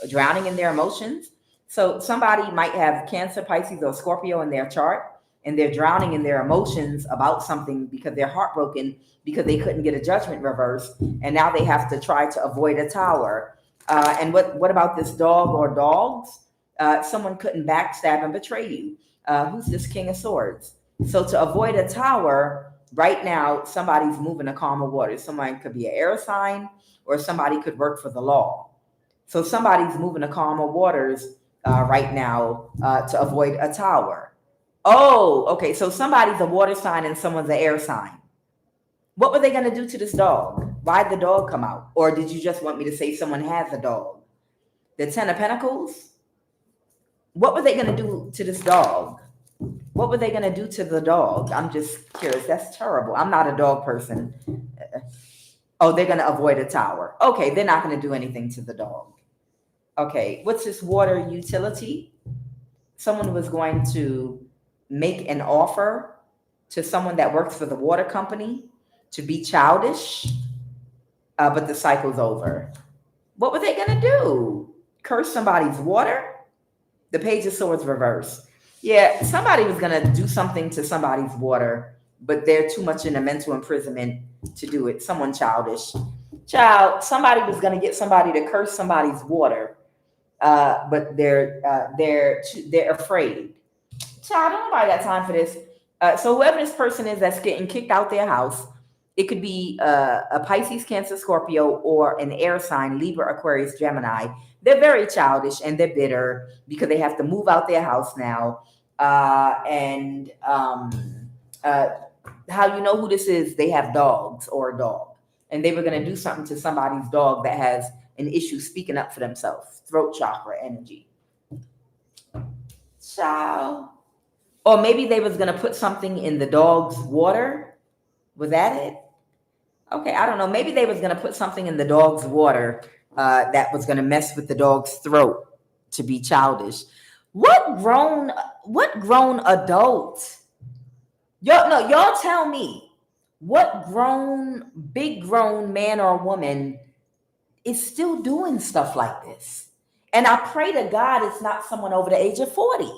drowning in their emotions. So somebody might have Cancer, Pisces, or Scorpio in their chart, and they're drowning in their emotions about something because they're heartbroken because they couldn't get a judgment reversed, and now they have to try to avoid a tower. And what about this dog or dogs? Someone couldn't backstab and betray you. Who's this King of Swords? So to avoid a tower, right now, somebody's moving to calmer waters. Somebody could be an air sign, or somebody could work for the law. So somebody's moving to calmer waters right now to avoid a tower. Oh, okay. So somebody's a water sign and someone's an air sign. What were they going to do to this dog? Why'd the dog come out? Or did you just want me to say someone has a dog? The Ten of Pentacles? What were they going to do to this dog? What were they going to do to the dog? I'm just curious. That's terrible. I'm not a dog person. Oh, they're going to avoid a tower. Okay, they're not going to do anything to the dog. Okay, what's this water utility? Someone was going to make an offer to someone that works for the water company to be childish. but the cycle's over. What were they going to do? Curse somebody's water? The Page of Swords reversed. Yeah, somebody was going to do something to somebody's water, but they're too much in a mental imprisonment to do it. Someone childish. Somebody was going to get somebody to curse somebody's water, but they're afraid. Child, don't nobody got time for this. So whoever this person is that's getting kicked out their house, it could be a Pisces, Cancer, Scorpio, or an air sign, Libra, Aquarius, Gemini. They're very childish and they're bitter because they have to move out their house now. And how you know who this is, they have dogs or a dog. And they were going to do something to somebody's dog that has an issue speaking up for themselves. Throat chakra energy. Child. Or maybe they was going to put something in the dog's water. Was that it? Okay, I don't know. Maybe they was going to put something in the dog's water that was going to mess with the dog's throat to be childish. What grown adult? Y'all tell me. What big grown man or woman is still doing stuff like this? And I pray to God it's not someone over the age of 40.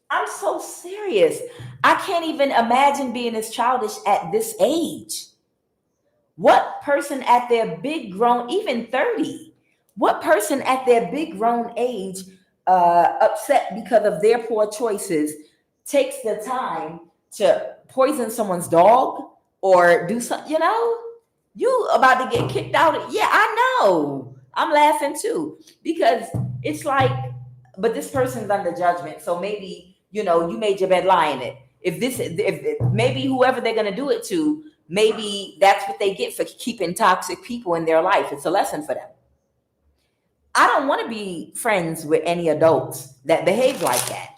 I'm so serious. I can't even imagine being as childish at this age. What person at their big grown, even 30, what person at their big grown age, upset because of their poor choices, takes the time to poison someone's dog or do something, you about to get kicked out. Yeah, I know. I'm laughing too, because it's like, but this person's under judgment. So maybe, you made your bed, lie in it. If maybe whoever they're going to do it to, maybe that's what they get for keeping toxic people in their life. It's a lesson for them. I don't want to be friends with any adults that behave like that.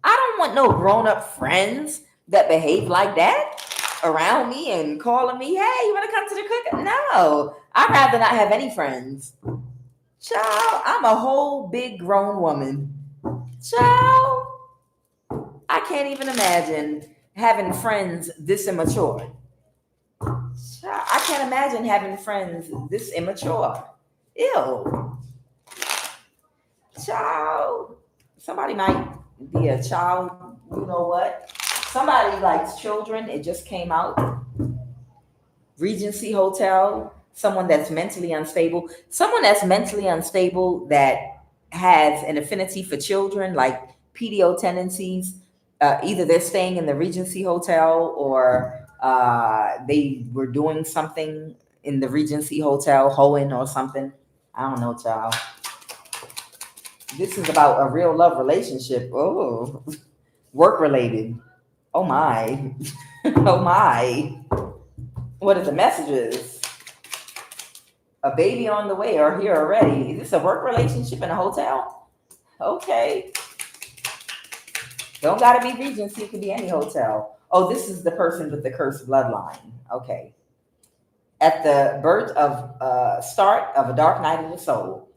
I don't want no grown-up friends that behave like that around me and calling me, hey, you want to come to the cookout? No, I'd rather not have any friends. Child, I'm a whole big grown woman. Child, I can't even imagine having friends this immature. Child, I can't imagine having friends this immature. Ew. Child, somebody might be a child, you know what? Somebody likes children. It just came out. Regency Hotel, someone that's mentally unstable. Someone that's mentally unstable that has an affinity for children, like PDO tendencies. Either they're staying in the Regency Hotel or they were doing something in the Regency Hotel, hoeing or something. I don't know, child. This is about a real love relationship. Oh, work related. Oh my. Oh my. What are the messages? A baby on the way or here already. Is this a work relationship in a hotel? Okay. Don't gotta be Regency, it could be any hotel. Oh, this is the person with the cursed bloodline. Okay. At the birth of start of a dark night of the soul.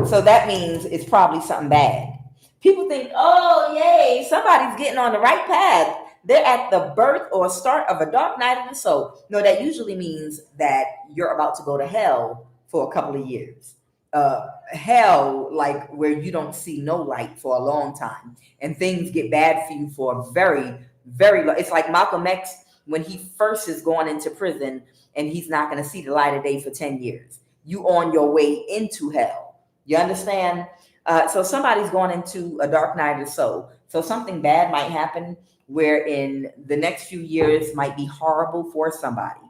So that means it's probably something bad. People think, oh, yay, somebody's getting on the right path. They're at the birth or start of a dark night of the soul. No, that usually means that you're about to go to hell for a couple of years. Hell, like where you don't see no light for a long time. And things get bad for you for a very, very long. It's like Malcolm X when he first is going into prison and he's not going to see the light of day for 10 years. You on your way into hell. You understand? So somebody's going into a dark night of the soul. So something bad might happen where in the next few years might be horrible for somebody.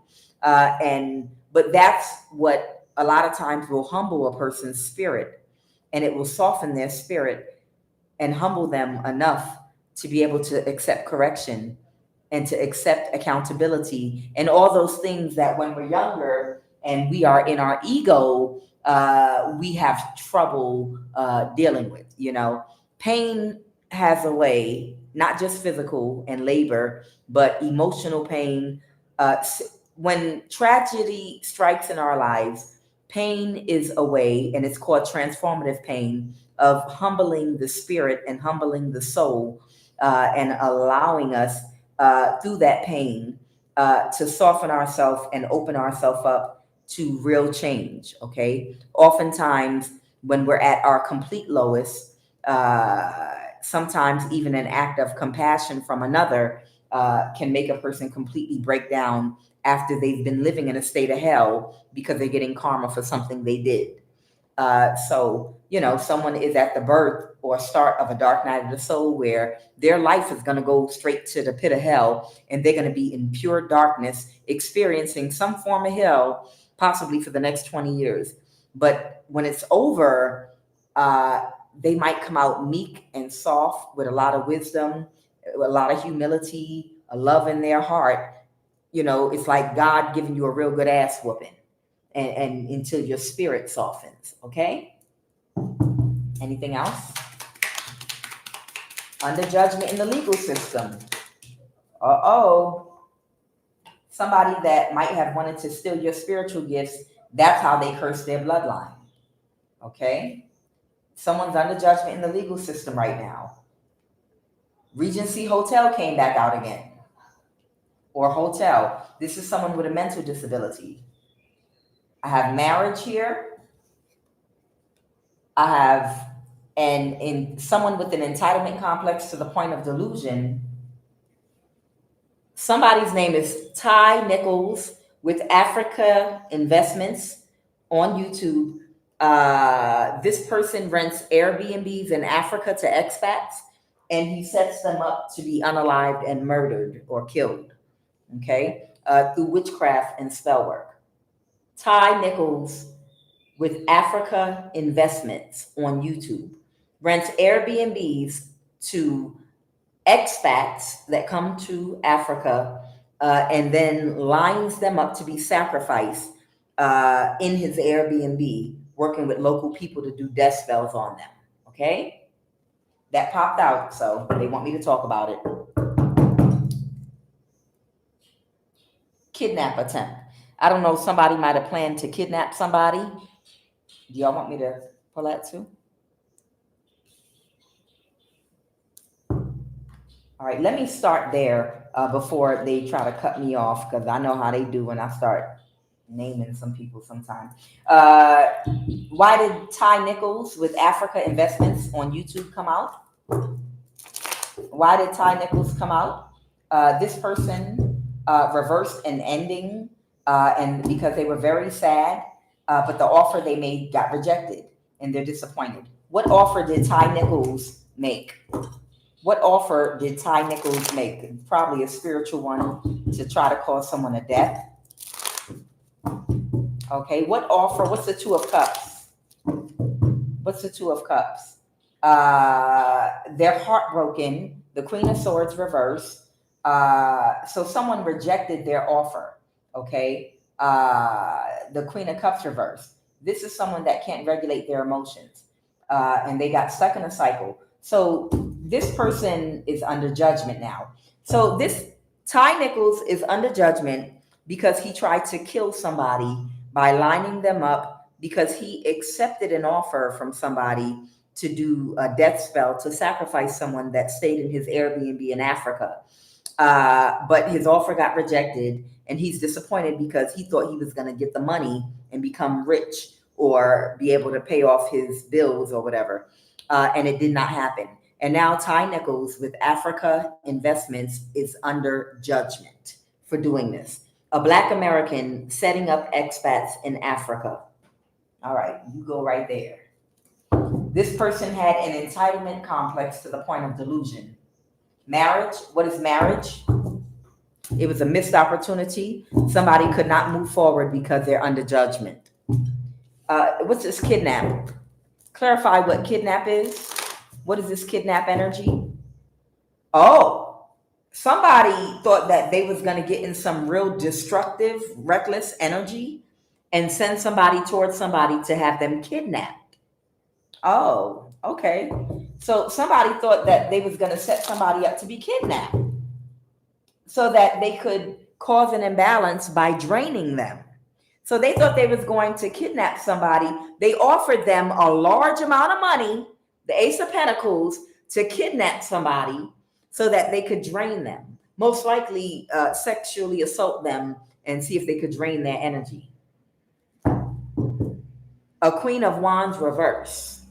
But that's what a lot of times will humble a person's spirit, and it will soften their spirit and humble them enough to be able to accept correction and to accept accountability and all those things that when we're younger and we are in our ego, we have trouble dealing with. Pain has a way, not just physical and labor, but emotional pain. When tragedy strikes in our lives, pain is a way, and it's called transformative pain, of humbling the spirit and humbling the soul, and allowing us through that pain to soften ourselves and open ourselves up to real change. Okay. Oftentimes, when we're at our complete lowest, sometimes even an act of compassion from another can make a person completely break down after they've been living in a state of hell because they're getting karma for something they did. So, someone is at the birth or start of a dark night of the soul where their life is going to go straight to the pit of hell, and they're going to be in pure darkness, experiencing some form of hell, possibly for the next 20 years. But when it's over, they might come out meek and soft with a lot of wisdom, a lot of humility, a love in their heart. It's like God giving you a real good ass whooping. And until your spirit softens. Okay. Anything else? Under judgment in the legal system. Somebody that might have wanted to steal your spiritual gifts, that's how they curse their bloodline. Okay. Someone's under judgment in the legal system right now. Regency Hotel came back out again. Or hotel. This is someone with a mental disability. I have marriage here. I have in someone with an entitlement complex to the point of delusion. Somebody's name is Ty Nichols with Africa Investments on YouTube. This person rents Airbnbs in Africa to expats, and he sets them up to be unalived and murdered or killed, okay, through witchcraft and spell work. Ty Nichols with Africa Investments on YouTube rents Airbnbs to expats that come to Africa and then lines them up to be sacrificed in his Airbnb, working with local people to do death spells on them. Okay? That popped out, so they want me to talk about it. Kidnap attempt. I don't know, somebody might have planned to kidnap somebody. Do y'all want me to pull that too? All right, let me start there before they try to cut me off, because I know how they do when I start naming some people sometimes. Why did Ty Nichols with Africa Investments on YouTube come out? Why did Ty Nichols come out? This person reversed an ending and because they were very sad, but the offer they made got rejected and they're disappointed. What offer did Ty Nichols make? What offer did Ty Nichols make? Probably a spiritual one to try to cause someone a death. Okay, what offer? What's the Two of Cups? What's the Two of Cups? They're heartbroken. The Queen of Swords reversed. So someone rejected their offer. Okay, the Queen of Cups reversed. This is someone that can't regulate their emotions, and they got stuck in a cycle. So this person is under judgment now. So this Ty Nichols is under judgment because he tried to kill somebody by lining them up because he accepted an offer from somebody to do a death spell to sacrifice someone that stayed in his Airbnb in Africa. But his offer got rejected and he's disappointed because he thought he was going to get the money and become rich or be able to pay off his bills or whatever. And it did not happen. And now Ty Nichols with Africa Investments is under judgment for doing this. A Black American setting up expats in Africa. All right, you go right there. This person had an entitlement complex to the point of delusion. Marriage, what is marriage? It was a missed opportunity. Somebody could not move forward because they're under judgment. What's this kidnap? Clarify what kidnap is. What is this kidnap energy? Oh, somebody thought that they was going to get in some real destructive, reckless energy and send somebody towards somebody to have them kidnapped. Oh, okay. So somebody thought that they was going to set somebody up to be kidnapped so that they could cause an imbalance by draining them. So they thought they was going to kidnap somebody. They offered them a large amount of money, the Ace of Pentacles, to kidnap somebody so that they could drain them. Most likely sexually assault them and see if they could drain their energy. a Queen of Wands reverse.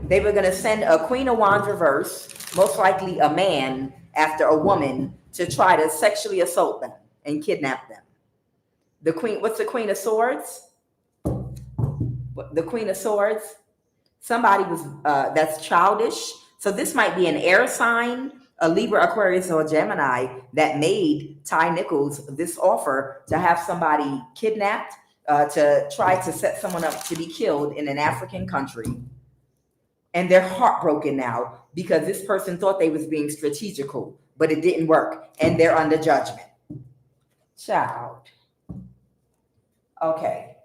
They were going to send a Queen of Wands reverse, most likely a man, after a woman to try to sexually assault them and kidnap them. The Queen, what's the Queen of Swords? The Queen of Swords. Somebody was, that's childish. So this might be an air sign, a Libra, Aquarius, or Gemini that made Ty Nichols this offer to have somebody kidnapped, to try to set someone up to be killed in an African country. And they're heartbroken now because this person thought they was being strategical, but it didn't work. And they're under judgment. Child. Okay.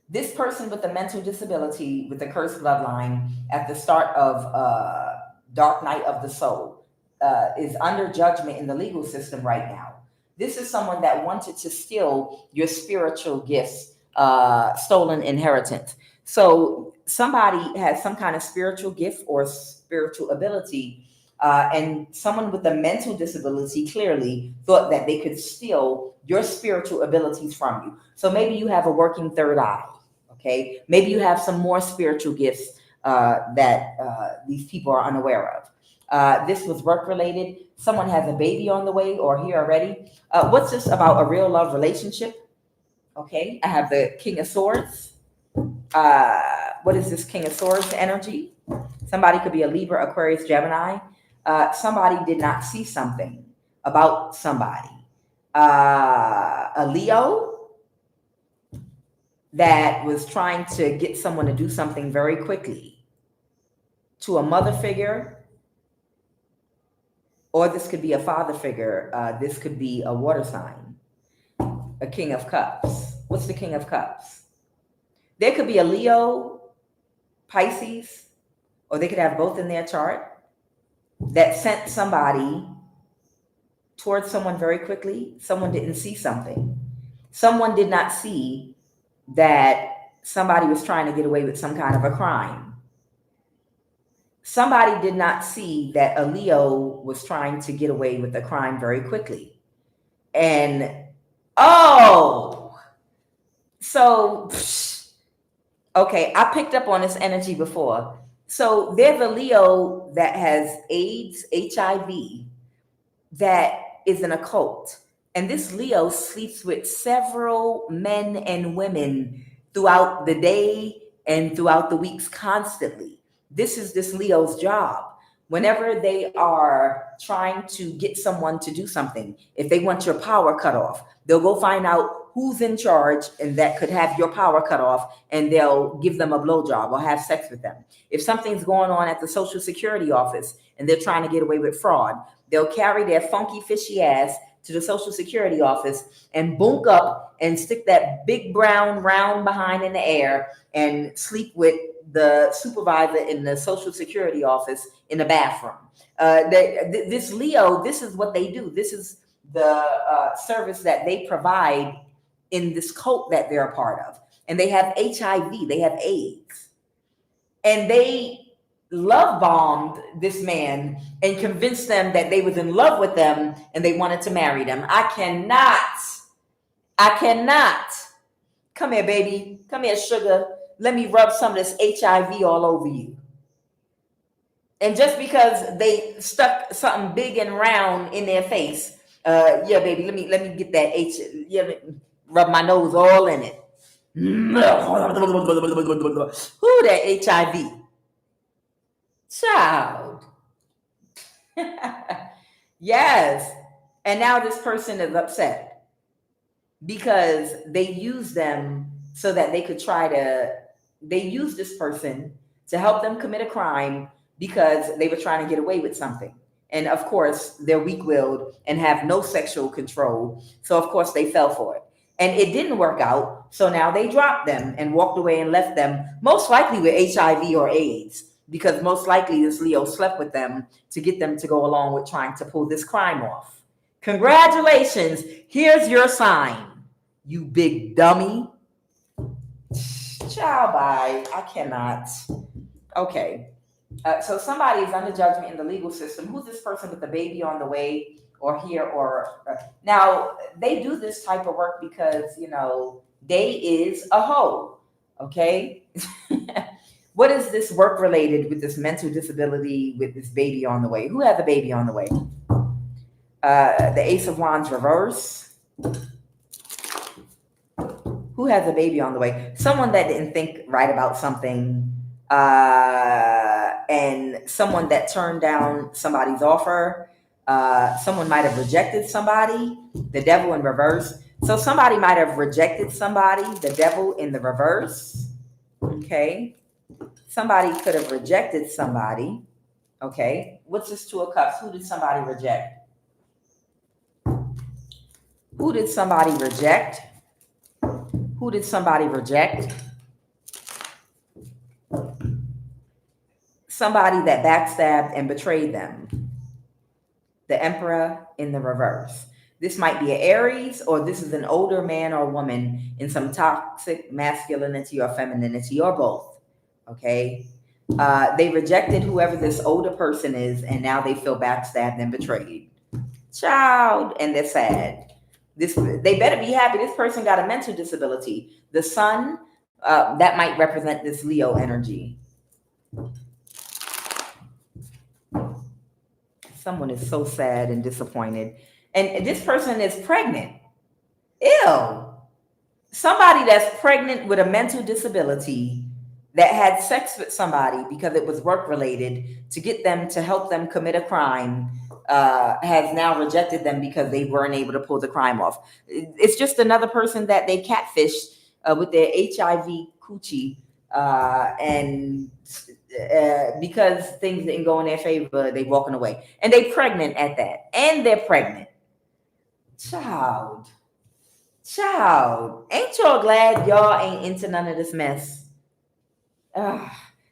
This person with the mental disability, with the cursed bloodline at the start of Dark Night of the Soul, is under judgment in the legal system right now. This is someone that wanted to steal your spiritual gifts, stolen inheritance. So somebody has some kind of spiritual gift or spiritual ability, and someone with a mental disability clearly thought that they could steal your spiritual abilities from you. So maybe you have a working third eye, okay? Maybe you have some more spiritual gifts that these people are unaware of. This was work-related. Someone has a baby on the way or here already. What's this about a real love relationship? Okay, I have the King of Swords. What is this King of Swords energy? Somebody could be a Libra, Aquarius, Gemini. Somebody did not see something about somebody. A Leo that was trying to get someone to do something very quickly. To a mother figure, or this could be a father figure. This could be a water sign. A King of Cups. What's the King of Cups? There could be a Leo, Pisces, or they could have both in their chart that sent somebody towards someone very quickly. Someone didn't see something. Someone did not see that somebody was trying to get away with some kind of a crime. Somebody did not see that a Leo was trying to get away with a crime very quickly. And, okay, I picked up on this energy before. So there's a Leo that has AIDS, HIV, that is an occult. And this Leo sleeps with several men and women throughout the day and throughout the weeks constantly. This is this Leo's job. Whenever they are trying to get someone to do something, if they want your power cut off, they'll go find out who's in charge and that could have your power cut off, and they'll give them a blowjob or have sex with them. If something's going on at the Social Security office and they're trying to get away with fraud, they'll carry their funky fishy ass to the Social Security office and bunk up and stick that big brown round behind in the air and sleep with the supervisor in the Social Security office in the bathroom. This Leo, this is what they do. This is the service that they provide in this cult that they're a part of. And they have HIV, they have AIDS. And they love bombed this man and convinced them that they was in love with them and they wanted to marry them. I cannot. Come here, baby. Come here, sugar. Let me rub some of this HIV all over you. And just because they stuck something big and round in their face, yeah, baby, let me get that rub my nose all in it. Who that HIV? Child. Yes. And now this person is upset because they used them so that they could they used this person to help them commit a crime because they were trying to get away with something. And of course, they're weak-willed and have no sexual control. So of course they fell for it. And it didn't work out. So now they dropped them and walked away and left them, most likely with HIV or AIDS, because most likely this Leo slept with them to get them to go along with trying to pull this crime off. Congratulations. Here's your sign, you big dummy. Ciao, bye. I cannot. Okay. So somebody is under judgment in the legal system. Who's this person with the baby on the way or here or now? They do this type of work because, they is a hoe. Okay. What is this work related with this mental disability with this baby on the way? Who has a baby on the way? The Ace of Wands reverse. Who has a baby on the way? Someone that didn't think right about something, and someone that turned down somebody's offer. Someone might have rejected somebody, the devil in reverse. So somebody might have rejected somebody, the devil in the reverse. Okay. Somebody could have rejected somebody. Okay. What's this Two of Cups? Who did somebody reject? Who did somebody reject? Who did somebody reject? Somebody that backstabbed and betrayed them. The Emperor in the reverse. This might be an Aries, or this is an older man or woman in some toxic masculinity or femininity, or both. Okay. They rejected whoever this older person is, and now they feel backstabbed and betrayed. Child, and they're sad. They better be happy. This person got a mental disability. The sun, that might represent this Leo energy. Someone is so sad and disappointed. And this person is pregnant. Ew. Somebody that's pregnant with a mental disability that had sex with somebody because it was work related to get them to help them commit a crime, has now rejected them because they weren't able to pull the crime off. It's just another person that they catfished with their HIV coochie, and because things didn't go in their favor, they walking away. And they pregnant at that. And they're pregnant. Child. Ain't y'all glad y'all ain't into none of this mess?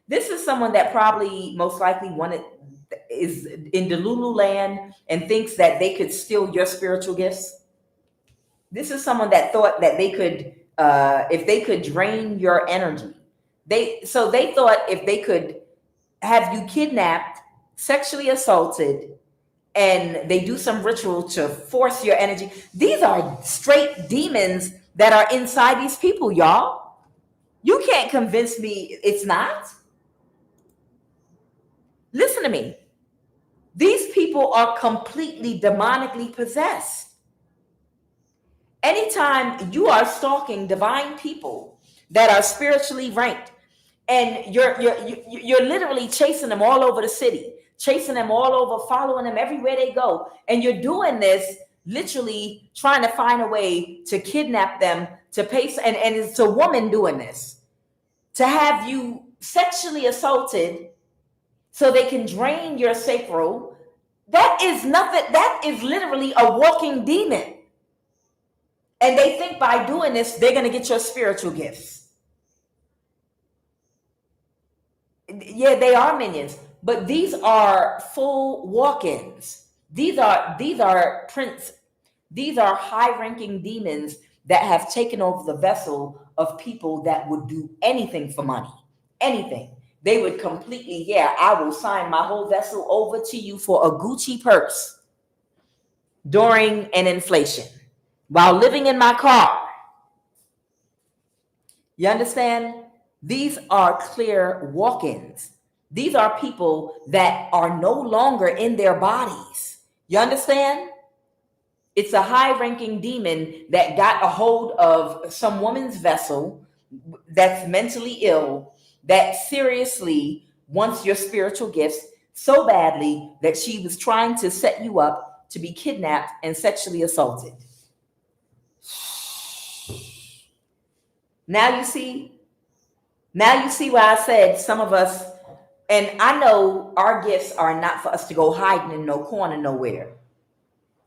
This is someone that probably most likely is in Delulu land and thinks that they could steal your spiritual gifts. This is someone that thought that they could, if they could drain your energy. They thought if they could have you kidnapped, sexually assaulted, and they do some ritual to force your energy. These are straight demons that are inside these people, y'all. You can't convince me it's not. Listen to me. These people are completely demonically possessed. Anytime you are stalking divine people that are spiritually ranked, and you're literally chasing them all over the city, chasing them all over, following them everywhere they go, and you're doing this literally trying to find a way to kidnap them, to pay, and it's a woman doing this, to have you sexually assaulted so they can drain your sacral. That is nothing. That is literally a walking demon. And they think by doing this, they're going to get your spiritual gifts. Yeah, they are minions, but these are full walk-ins. These are high-ranking demons that have taken over the vessel of people that would do anything for money. Anything. They would completely, I will sign my whole vessel over to you for a Gucci purse during an inflation while living in my car. You understand? These are clear walk-ins. These are people that are no longer in their bodies. You understand? It's a high-ranking demon that got a hold of some woman's vessel that's mentally ill, that seriously wants your spiritual gifts so badly that she was trying to set you up to be kidnapped and sexually assaulted. Now you see why I said some of us, and I know our gifts are not for us to go hiding in no corner nowhere.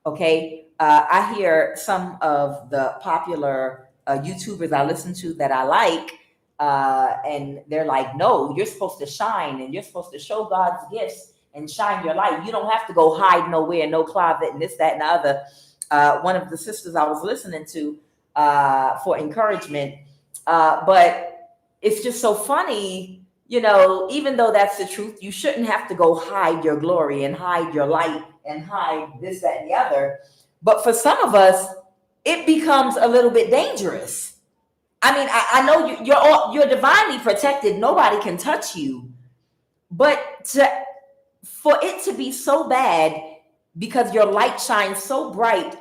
Okay. I hear some of the popular YouTubers I listen to that I like, and they're like, no, you're supposed to shine and you're supposed to show God's gifts and shine your light. You don't have to go hide nowhere, no closet and this, that, and the other. One of the sisters I was listening to for encouragement, but it's just so funny, even though that's the truth, you shouldn't have to go hide your glory and hide your light and hide this, that, and the other. But for some of us, it becomes a little bit dangerous. I mean, I know you're divinely protected. Nobody can touch you. But for it to be so bad because your light shines so bright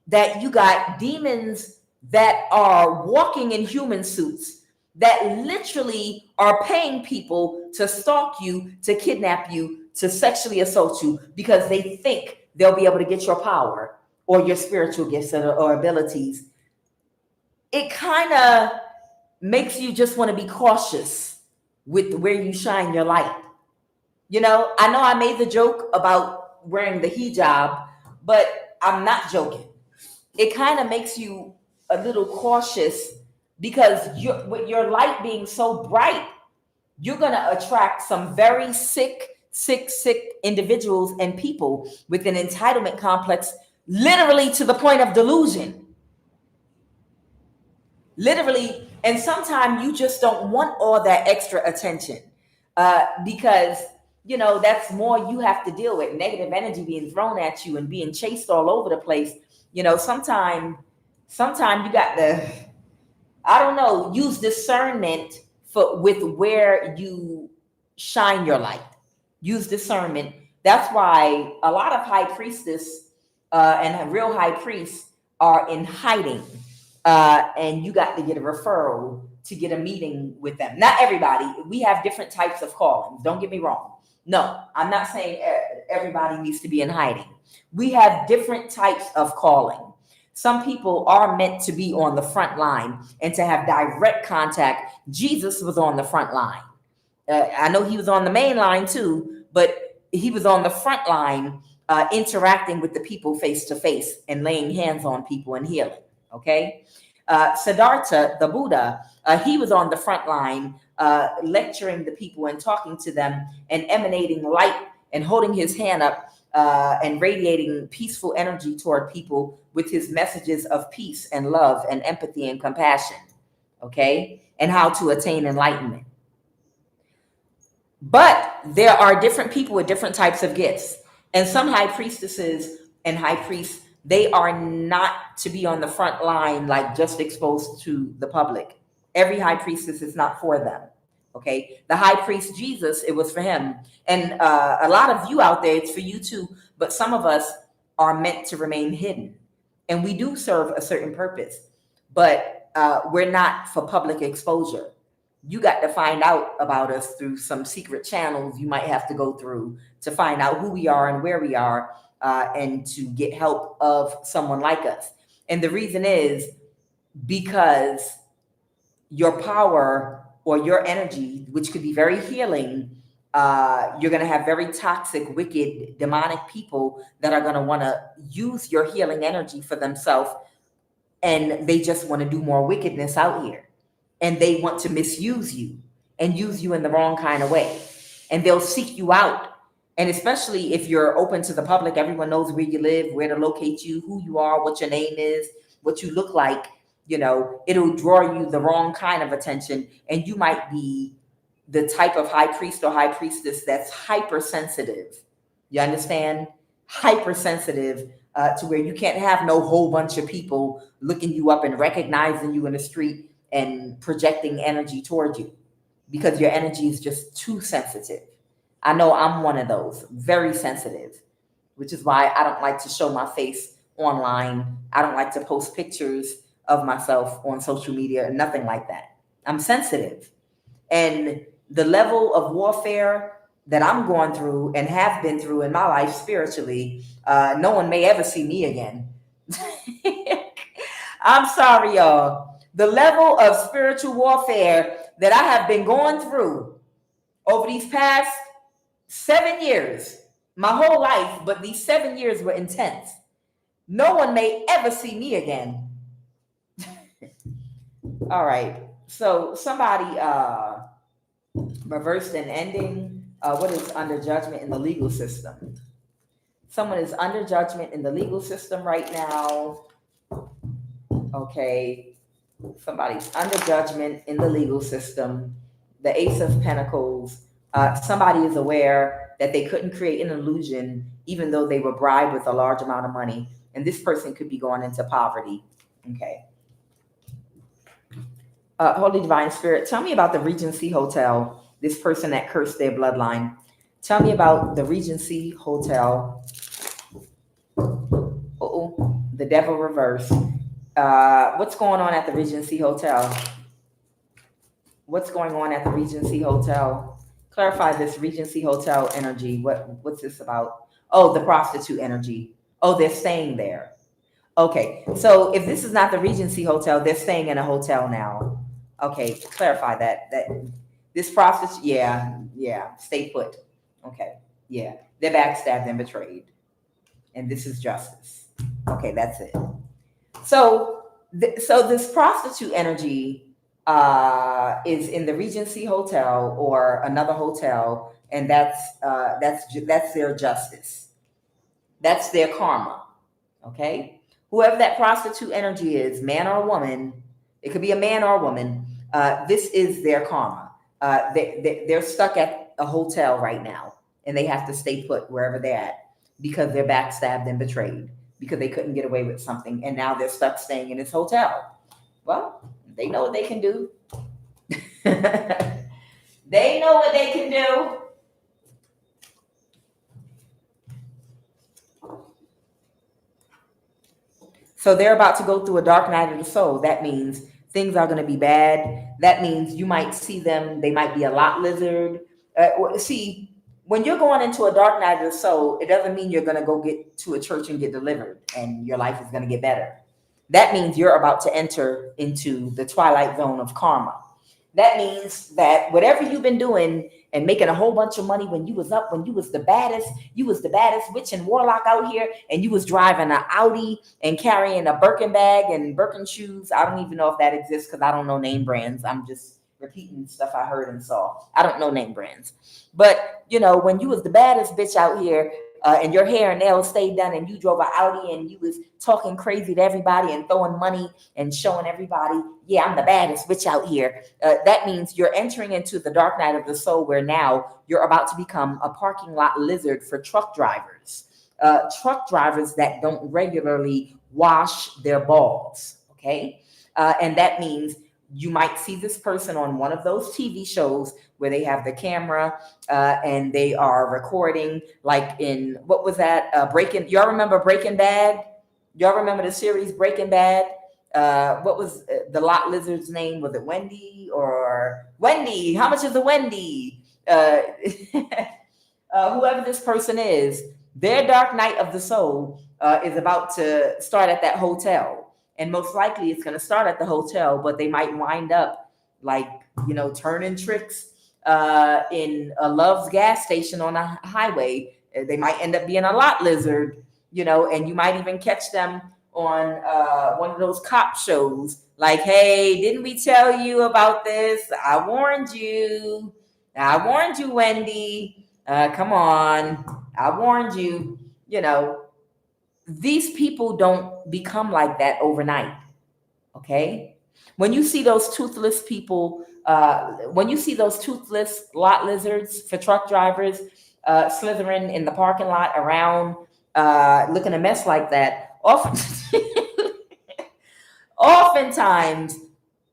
that you got demons that are walking in human suits that literally are paying people to stalk you, to kidnap you, to sexually assault you because they think they'll be able to get your power or your spiritual gifts or abilities. It kind of makes you just want to be cautious with where you shine your light. You know I made the joke about wearing the hijab, but I'm not joking. It kind of makes you a little cautious because with your light being so bright, you're going to attract some very sick individuals and people with an entitlement complex, literally to the point of delusion. Literally, and sometimes you just don't want all that extra attention because that's more you have to deal with, negative energy being thrown at you and being chased all over the place. Sometimes you got to, I don't know, use discernment with where you shine your light. Use discernment. That's why a lot of high priestess and real high priests are in hiding. And you got to get a referral to get a meeting with them. Not everybody. We have different types of callings. Don't get me wrong. No, I'm not saying everybody needs to be in hiding. We have different types of calling. Some people are meant to be on the front line and to have direct contact. Jesus was on the front line. I know he was on the main line too, but he was on the front line interacting with the people face to face and laying hands on people and healing. Okay. Siddhartha, the Buddha, he was on the front line lecturing the people and talking to them and emanating light and holding his hand up and radiating peaceful energy toward people with his messages of peace and love and empathy and compassion. Okay. And how to attain enlightenment. But there are different people with different types of gifts. And some high priestesses and high priests, they are not to be on the front line, like just exposed to the public. Every high priestess is not for them. Okay. The high priest Jesus, it was for him. And a lot of you out there, it's for you too. But some of us are meant to remain hidden. And we do serve a certain purpose. But we're not for public exposure. You got to find out about us through some secret channels you might have to go through to find out who we are and where we are. And to get help of someone like us. And the reason is because your power or your energy, which could be very healing, you're going to have very toxic, wicked, demonic people that are going to want to use your healing energy for themselves. And they just want to do more wickedness out here. And they want to misuse you and use you in the wrong kind of way. And they'll seek you out. And especially if you're open to the public, everyone knows where you live, where to locate you, who you are, what your name is, what you look like. It'll draw you the wrong kind of attention. And you might be the type of high priest or high priestess that's hypersensitive. You understand? Hypersensitive to where you can't have no whole bunch of people looking you up and recognizing you in the street and projecting energy toward you because your energy is just too sensitive. I know I'm one of those, very sensitive, which is why I don't like to show my face online. I don't like to post pictures of myself on social media, nothing like that. I'm sensitive. And the level of warfare that I'm going through and have been through in my life spiritually, no one may ever see me again. I'm sorry, y'all. The level of spiritual warfare that I have been going through over these past 7 years, my whole life, but these 7 years were intense. No one may ever see me again. All right. So somebody reversed an ending. What is under judgment in the legal system? Someone is under judgment in the legal system right now. Okay. Somebody's under judgment in the legal system. The Ace of Pentacles. Somebody is aware that they couldn't create an illusion, even though they were bribed with a large amount of money. And this person could be going into poverty. Okay. Holy Divine Spirit, tell me about the Regency Hotel, this person that cursed their bloodline. Tell me about the Regency Hotel. Uh-oh, the devil reverse. What's going on at the Regency Hotel? What's going on at the Regency Hotel? Clarify this Regency Hotel energy. What's this about? Oh, the prostitute energy. Oh, they're staying there. Okay, so if this is not the Regency Hotel, they're staying in a hotel now. Okay, clarify that. That this prostitute, yeah, stay put. Okay, yeah, they're backstabbed and betrayed, and this is justice. Okay, that's it. So, so this prostitute energy is in the Regency Hotel or another hotel, and that's their justice. That's their karma. Okay, whoever that prostitute energy is, man or woman, it could be a man or a woman. This is their karma. They're stuck at a hotel right now, and they have to stay put wherever they're at because they're backstabbed and betrayed because they couldn't get away with something, and now they're stuck staying in this hotel. Well, they know what they can do. They know what they can do. So they're about to go through a dark night of the soul. That means things are going to be bad. That means you might see them. They might be a lot lizard. See, when you're going into a dark night of the soul, it doesn't mean you're going to go get to a church and get delivered and your life is going to get better. That means you're about to enter into the twilight zone of karma. That means that whatever you've been doing and making a whole bunch of money when you was up, when you was the baddest witch and warlock out here, and you was driving an Audi and carrying a Birkin bag and Birkin shoes. I don't even know if that exists because I don't know name brands. I'm just repeating stuff I heard and saw. I don't know name brands. But, you know, when you was the baddest bitch out here, and your hair and nails stayed done, and you drove an Audi and you was talking crazy to everybody and throwing money and showing everybody, yeah, I'm the baddest bitch out here. That means you're entering into the dark night of the soul where now you're about to become a parking lot lizard for truck drivers. Truck drivers that don't regularly wash their balls, okay? And that means you might see this person on one of those TV shows where they have the camera and they are recording, like in, what was that? Y'all remember Breaking Bad? Y'all remember the series Breaking Bad? What was the lot lizard's name? Was it Wendy or Wendy? How much is a Wendy? Whoever this person is, their dark night of the soul is about to start at that hotel. And most likely it's going to start at the hotel, but they might wind up like, you know, turning tricks in a Love's gas station on a highway. They might end up being a lot lizard, you know, and you might even catch them on one of those cop shows. Like, hey, didn't we tell you about this? I warned you. I warned you, Wendy. Come on. I warned you, you know. These people don't become like that overnight, okay? When you see those toothless people, when you see those toothless lot lizards for truck drivers slithering in the parking lot around, looking a mess like that, oftentimes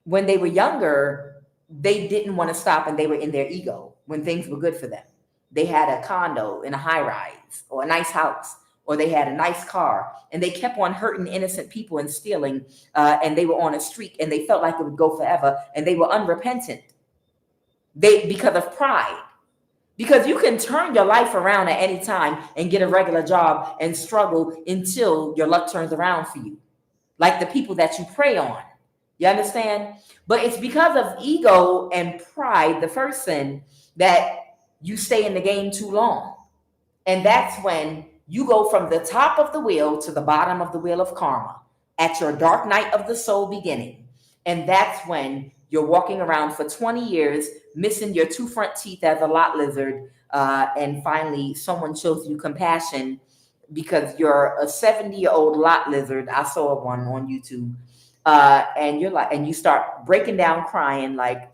when they were younger, they didn't want to stop and they were in their ego when things were good for them. They had a condo in a high rise or a nice house, or they had a nice car, and they kept on hurting innocent people and stealing, and they were on a streak, and they felt like it would go forever, and they were unrepentant. Because of pride. Because you can turn your life around at any time and get a regular job and struggle until your luck turns around for you. Like the people that you prey on. You understand? But it's because of ego and pride, the first sin, that you stay in the game too long. And that's when you go from the top of the wheel to the bottom of the wheel of karma at your dark night of the soul beginning. And that's when you're walking around for 20 years, missing your 2 front teeth as a lot lizard. And finally, someone shows you compassion because you're a 70-year-old lot lizard. I saw one on YouTube. And you're like, and you start breaking down crying like,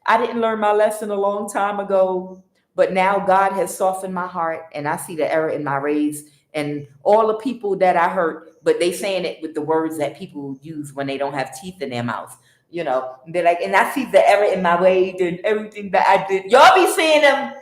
I didn't learn my lesson a long time ago. But now God has softened my heart and I see the error in my ways and all the people that I hurt, but they saying it with the words that people use when they don't have teeth in their mouth. you know, they're like, and I see the error in my ways and everything that I did. Y'all be seeing them.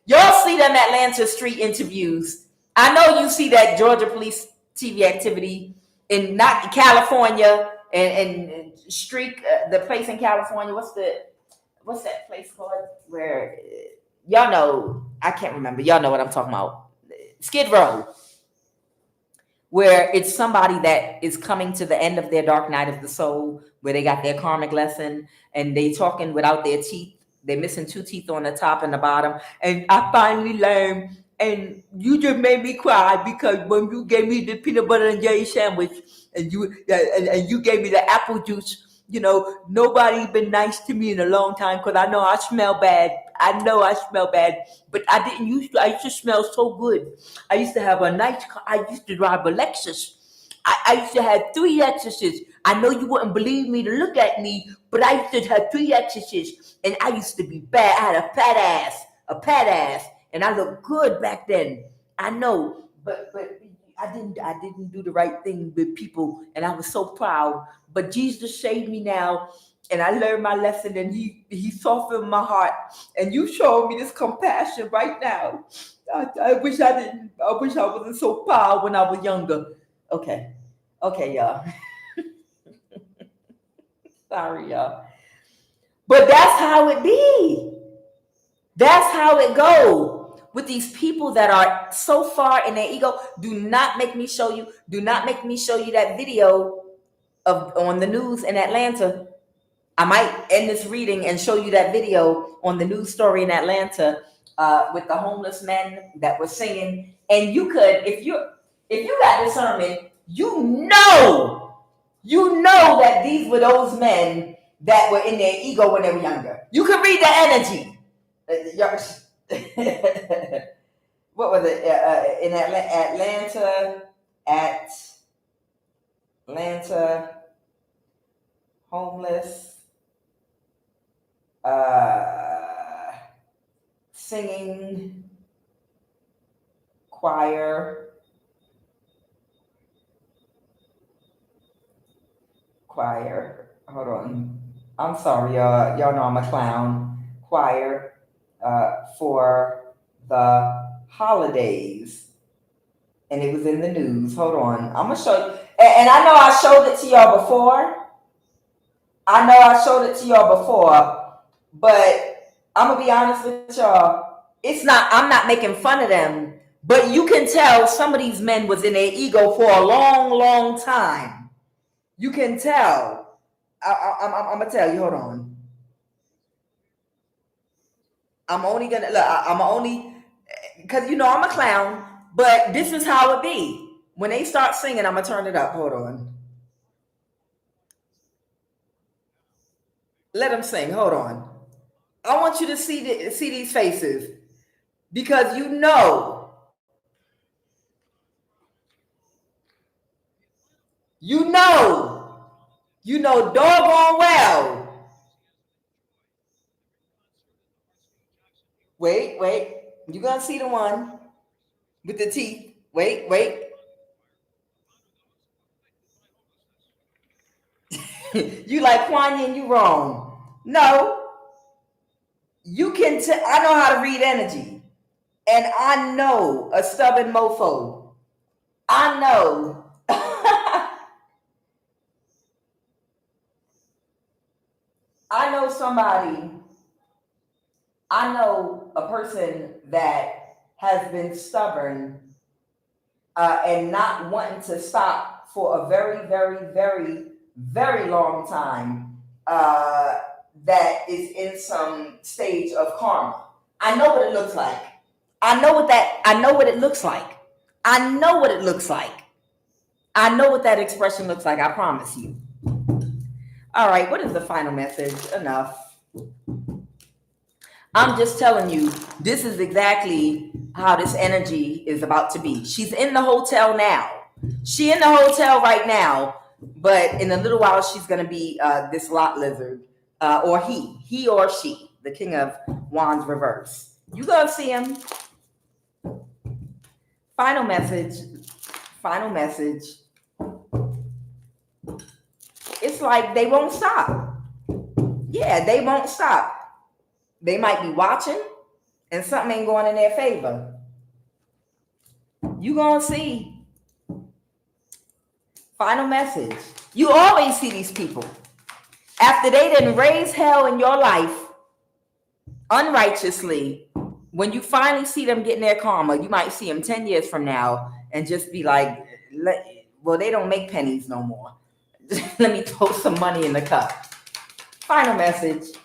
Y'all see them Atlanta street interviews. I know you see that Georgia police TV activity in not California and streak the place in California. What's that place called where y'all know? I can't remember. Y'all know what I'm talking about. Skid Row, where it's somebody that is coming to the end of their dark night of the soul, where they got their karmic lesson and they talking without their teeth. They're missing 2 teeth on the top and the bottom. And I finally learned, and you just made me cry because when you gave me the peanut butter and jelly sandwich and you gave me the apple juice, you know, nobody been nice to me in a long time because I know I smell bad. I know I smell bad, but I used to smell so good. I used to have a nice car. I used to drive a Lexus. I used to have 3 Lexuses. I know you wouldn't believe me to look at me, but I used to have 3 Lexuses, and I used to be bad. I had a fat ass, and I looked good back then. I know, but I didn't do the right thing with people, and I was so proud. But Jesus saved me now, and I learned my lesson, and he softened my heart, and you showed me this compassion right now. I wish I wasn't so proud when I was younger. Okay, y'all. Sorry, y'all. But that's how it be. That's how it go with these people that are so far in their ego. Do not make me show you that video on the news in Atlanta. I might end this reading and show you that video on the news story in Atlanta with the homeless men that were singing. And you could, if you got discernment, you know that these were those men that were in their ego when they were younger. You can read the energy. What was it? In Atlanta, homeless, singing choir. Hold on. I'm sorry, y'all. Y'all know I'm a clown. Choir for the holidays. And it was in the news. Hold on. I'm going to show you. And I know I showed it to y'all before. But I'm going to be honest with y'all. I'm not making fun of them. But you can tell some of these men was in their ego for a long, long time. You can tell. I'm gonna tell you. Hold on. I'm only because I'm a clown, but this is how it be. When they start singing, I'm gonna turn it up. Hold on. Let them sing. Hold on. I want you to see these faces because doggone well. Wait. You're gonna see the one with the teeth. Wait. You like QUAN and you wrong. No. You can I know how to read energy. And I know a stubborn mofo. I know. I know somebody. I know a person that has been stubborn and not wanting to stop for a very, very, very, very long time. That is in some stage of karma. I know what it looks like. I know what it looks like. I know what that expression looks like. I promise you. All right, what is the final message? Enough. I'm just telling you, this is exactly how this energy is about to be. She's in the hotel now. She's in the hotel right now, but in a little while, she's going to be this lot lizard, or he or she, the King of Wands reverse. You going to see him. Final message. It's like they won't stop. Yeah, they won't stop. They might be watching and something ain't going in their favor. You gonna see. Final message. You always see these people. After they didn't raise hell in your life unrighteously, when you finally see them getting their karma, you might see them 10 years from now and just be like, well, they don't make pennies no more. Let me throw some money in the cup. Final message.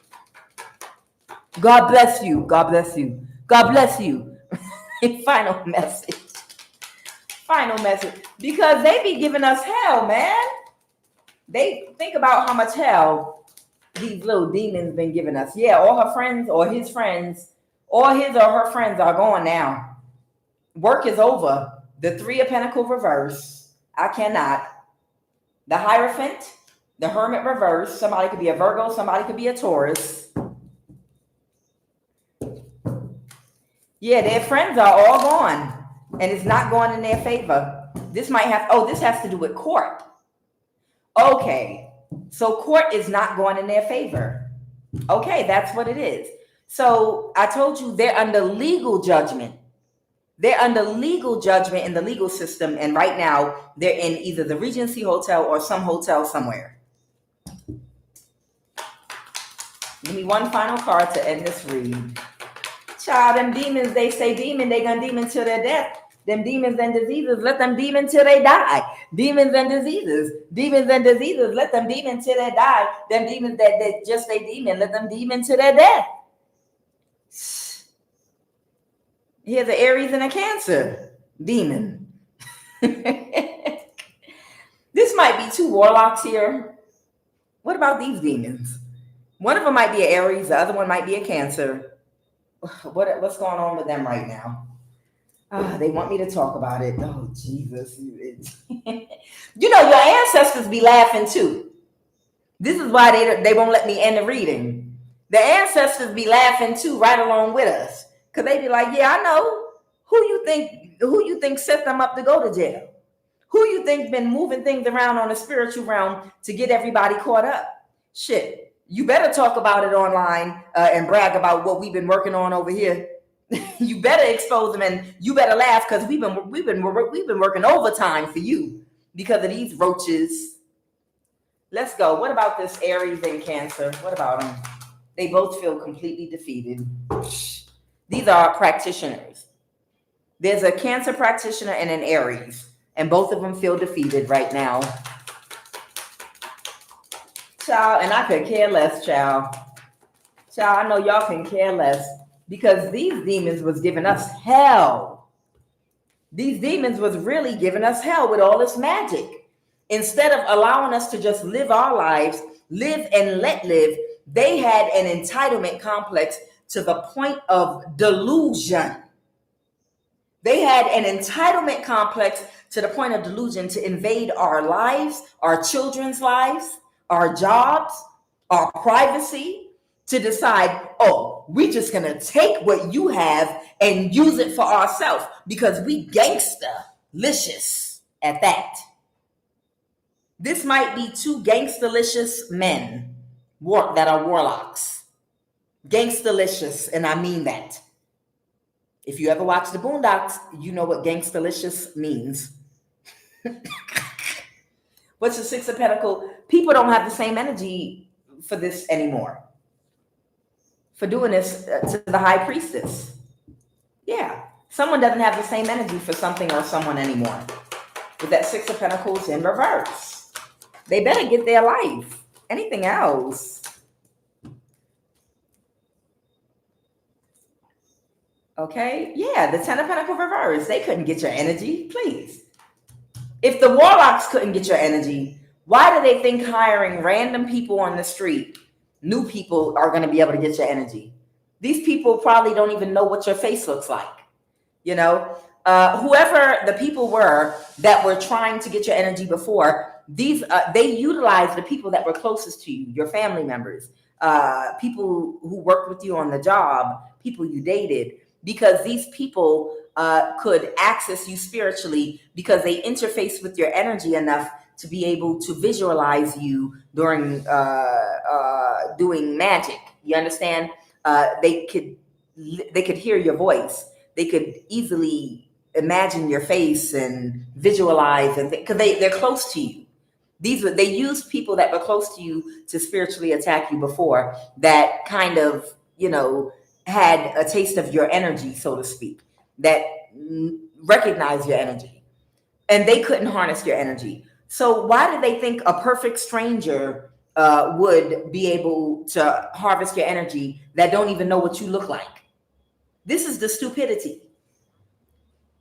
God bless you. God bless you. God bless you. Final message. Final message. Because they be giving us hell, man. They think about how much hell these little demons been giving us. Yeah, all her friends or his friends, or his or her friends are gone now. Work is over. The Three of Pentacles reverse. I cannot. The Hierophant, the Hermit reverse. Somebody could be a Virgo, somebody could be a Taurus. Yeah, their friends are all gone, and it's not going in their favor. This might have, this has to do with court. Okay, so court is not going in their favor. Okay, that's what it is. So I told you they're under legal judgment. They're under legal judgment in the legal system, and right now they're in either the Regency Hotel or some hotel somewhere. Give me one final card to end this read. Child, them demons, they say demon, they gonna demon till their death. Them demons and diseases, let them demon till they die. Demons and diseases, let them demon till they die. Them demons that just they demon, let them demon till their death. Here's an Aries and a Cancer demon. This might be two warlocks here. What about these demons? One of them might be an Aries, the other one might be a Cancer. What's going on with them right now? They want me to talk about it. Oh, Jesus. You know, your ancestors be laughing too. This is why they won't let me end the reading. The ancestors be laughing too, right along with us. Because they be like, yeah, I know. Who you think set them up to go to jail? Who you think been moving things around on the spiritual realm to get everybody caught up? Shit. You better talk about it online and brag about what we've been working on over here. You better expose them, and you better laugh because we've been working overtime for you because of these roaches. Let's go. What about this Aries and Cancer? What about them? They both feel completely defeated. These are practitioners. There's a Cancer practitioner and an Aries, and both of them feel defeated right now. Child, and I could care less, child. Child, I know y'all can care less because these demons was giving us hell. These demons was really giving us hell with all this magic. Instead of allowing us to just live our lives, live and let live, they had an entitlement complex to the point of delusion. They had an entitlement complex to the point of delusion to invade our lives, our children's lives, our jobs, our privacy, to decide, we just gonna take what you have and use it for ourselves because we gangsta-licious at that. This might be two gangsta-licious men that are warlocks. Gangsta-licious, and I mean that. If you ever watch the Boondocks, you know what gangsta-licious means. What's the Six of Pentacles? People don't have the same energy for this anymore. For doing this to the High Priestess. Yeah. Someone doesn't have the same energy for something or someone anymore. With that Six of Pentacles in reverse. They better get their life. Anything else? Okay. Yeah, the Ten of Pentacles reverse. They couldn't get your energy. Please. If the warlocks couldn't get your energy, why do they think hiring random people on the street, new people, are going to be able to get your energy? These people probably don't even know what your face looks like. You know, whoever the people were that were trying to get your energy before, they utilized the people that were closest to you, your family members, people who worked with you on the job, people you dated, because these people could access you spiritually because they interface with your energy enough to be able to visualize you during doing magic. You understand? They could hear your voice. They could easily imagine your face and visualize, and because they're close to you. They used people that were close to you to spiritually attack you before, that kind of, had a taste of your energy, so to speak, that recognize your energy, and they couldn't harness your energy. So why did they think a perfect stranger would be able to harvest your energy that don't even know what you look like? This is the stupidity.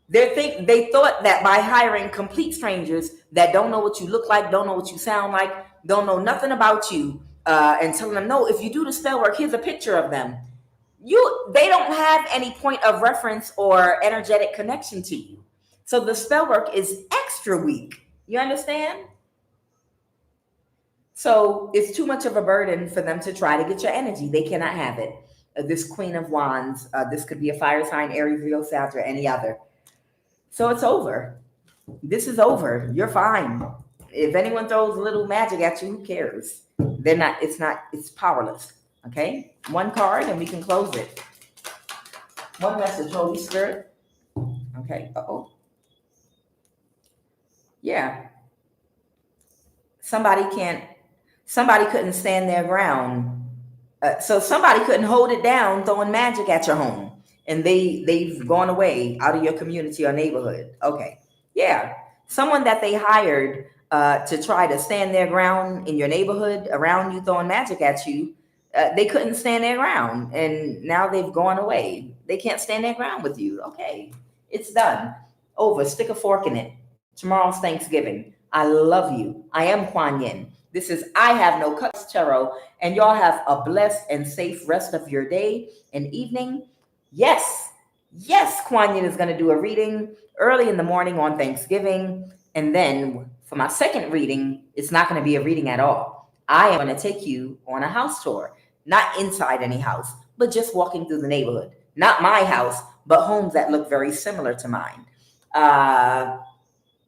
They thought that by hiring complete strangers that don't know what you look like, don't know what you sound like, don't know nothing about you, and telling them, no, if you do the spell work, here's a picture of them. They don't have any point of reference or energetic connection to you. So the spell work is extra weak. You understand? So it's too much of a burden for them to try to get your energy. They cannot have it. This Queen of Wands, this could be a fire sign, Aries, Leo, Sag, or any other. So it's over. This is over. You're fine. If anyone throws a little magic at you, who cares? It's powerless. Okay? One card and we can close it. One message, Holy Spirit. Okay. Uh-oh. Yeah. Somebody couldn't stand their ground. So somebody couldn't hold it down throwing magic at your home. And they've gone away out of your community or neighborhood. Okay. Yeah. Someone that they hired to try to stand their ground in your neighborhood around you throwing magic at you, they couldn't stand their ground. And now they've gone away. They can't stand their ground with you. Okay. It's done. Over. Stick a fork in it. Tomorrow's Thanksgiving. I love you. I am Kuan Yin. This is I Have No Cuts Tarot. And y'all have a blessed and safe rest of your day and evening. Yes, Kuan Yin is going to do a reading early in the morning on Thanksgiving. And then for my second reading, it's not going to be a reading at all. I am going to take you on a house tour, not inside any house, but just walking through the neighborhood. Not my house, but homes that look very similar to mine.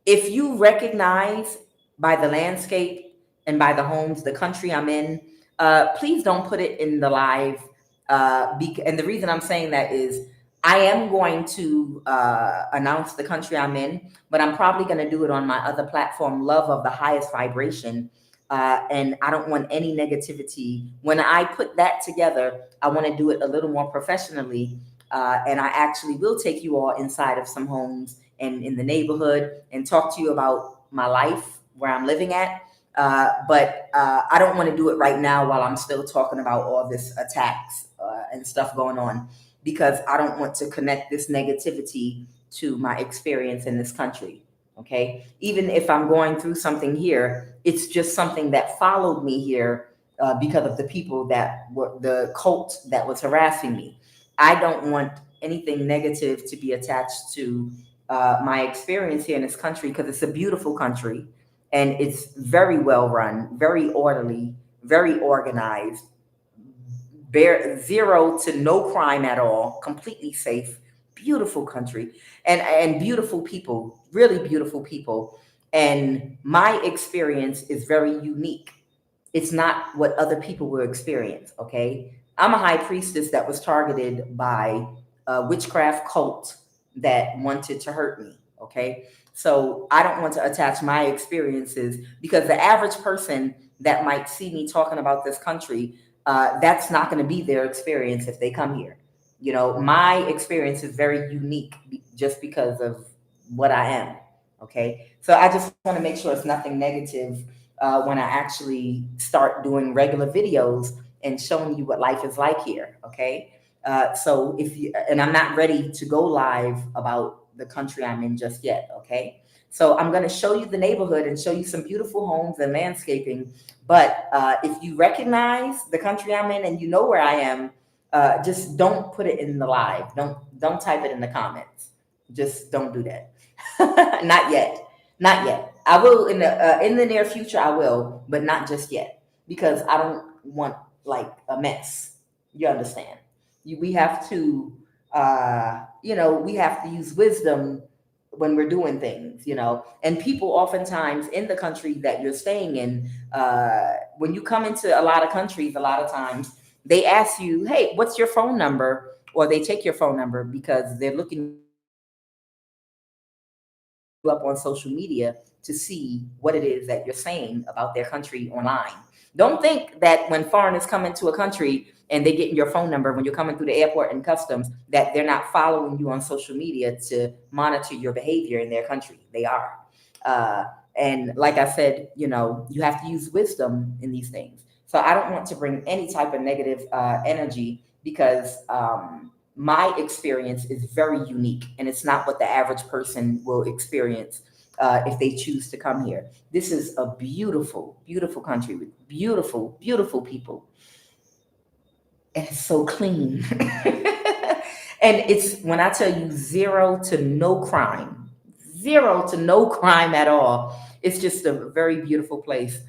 If you recognize by the landscape and by the homes, the country I'm in, please don't put it in the live. And the reason I'm saying that is I am going to announce the country I'm in, but I'm probably going to do it on my other platform, Love of the Highest Vibration. And I don't want any negativity. When I put that together, I want to do it a little more professionally. And I actually will take you all inside of some homes and in the neighborhood and talk to you about my life, where I'm living at. But I don't want to do it right now while I'm still talking about all this attacks and stuff going on, because I don't want to connect this negativity to my experience in this country. Okay. Even if I'm going through something here, it's just something that followed me here because of the people that were the cult that was harassing me. I don't want anything negative to be attached to my experience here in this country, because it's a beautiful country and it's very well run, very orderly, very organized, zero to no crime at all, completely safe, beautiful country, and beautiful people, really beautiful people. And my experience is very unique. It's not what other people will experience. Okay. I'm a high priestess that was targeted by a witchcraft cult that wanted to hurt me. Okay. So I don't want to attach my experiences, because the average person that might see me talking about this country, that's not going to be their experience if they come here. You know, my experience is very unique just because of what I am. Okay. So I just want to make sure it's nothing negative when I actually start doing regular videos and showing you what life is like here. Okay. So and I'm not ready to go live about the country I'm in just yet. Okay. So I'm going to show you the neighborhood and show you some beautiful homes and landscaping. But if you recognize the country I'm in and you know where I am, just don't put it in the live. Don't type it in the comments. Just don't do that. Not yet. Not yet. I will in the near future. I will, but not just yet, because I don't want like a mess. You understand? We have to, we have to use wisdom when we're doing things, you know. And people oftentimes in the country that you're staying in, when you come into a lot of countries, a lot of times they ask you, hey, what's your phone number? Or they take your phone number because they're looking you up on social media to see what it is that you're saying about their country online. Don't think that when foreigners come into a country and they get your phone number when you're coming through the airport and customs, that they're not following you on social media to monitor your behavior in their country. They are. Uh, and like I said, you know, you have to use wisdom in these things. So I don't want to bring any type of negative energy because my experience is very unique and it's not what the average person will experience if they choose to come here. This is a beautiful, beautiful country with beautiful, beautiful people. And it's so clean. And it's, when I tell you, zero to no crime, zero to no crime at all. It's just a very beautiful place.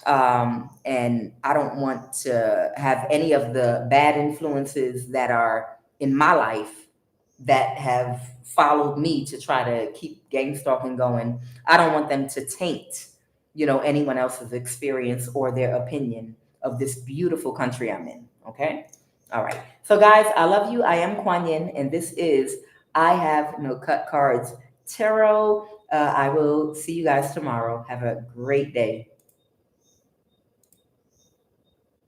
And I don't want to have any of the bad influences that are in my life that have followed me to try to keep gang stalking going. I don't want them to taint, you know, anyone else's experience or their opinion of this beautiful country I'm in. Okay. All right. So guys, I love you. I am Kuan Yin, and this is I Have No Cut Cards Tarot. I will see you guys tomorrow. Have a great day.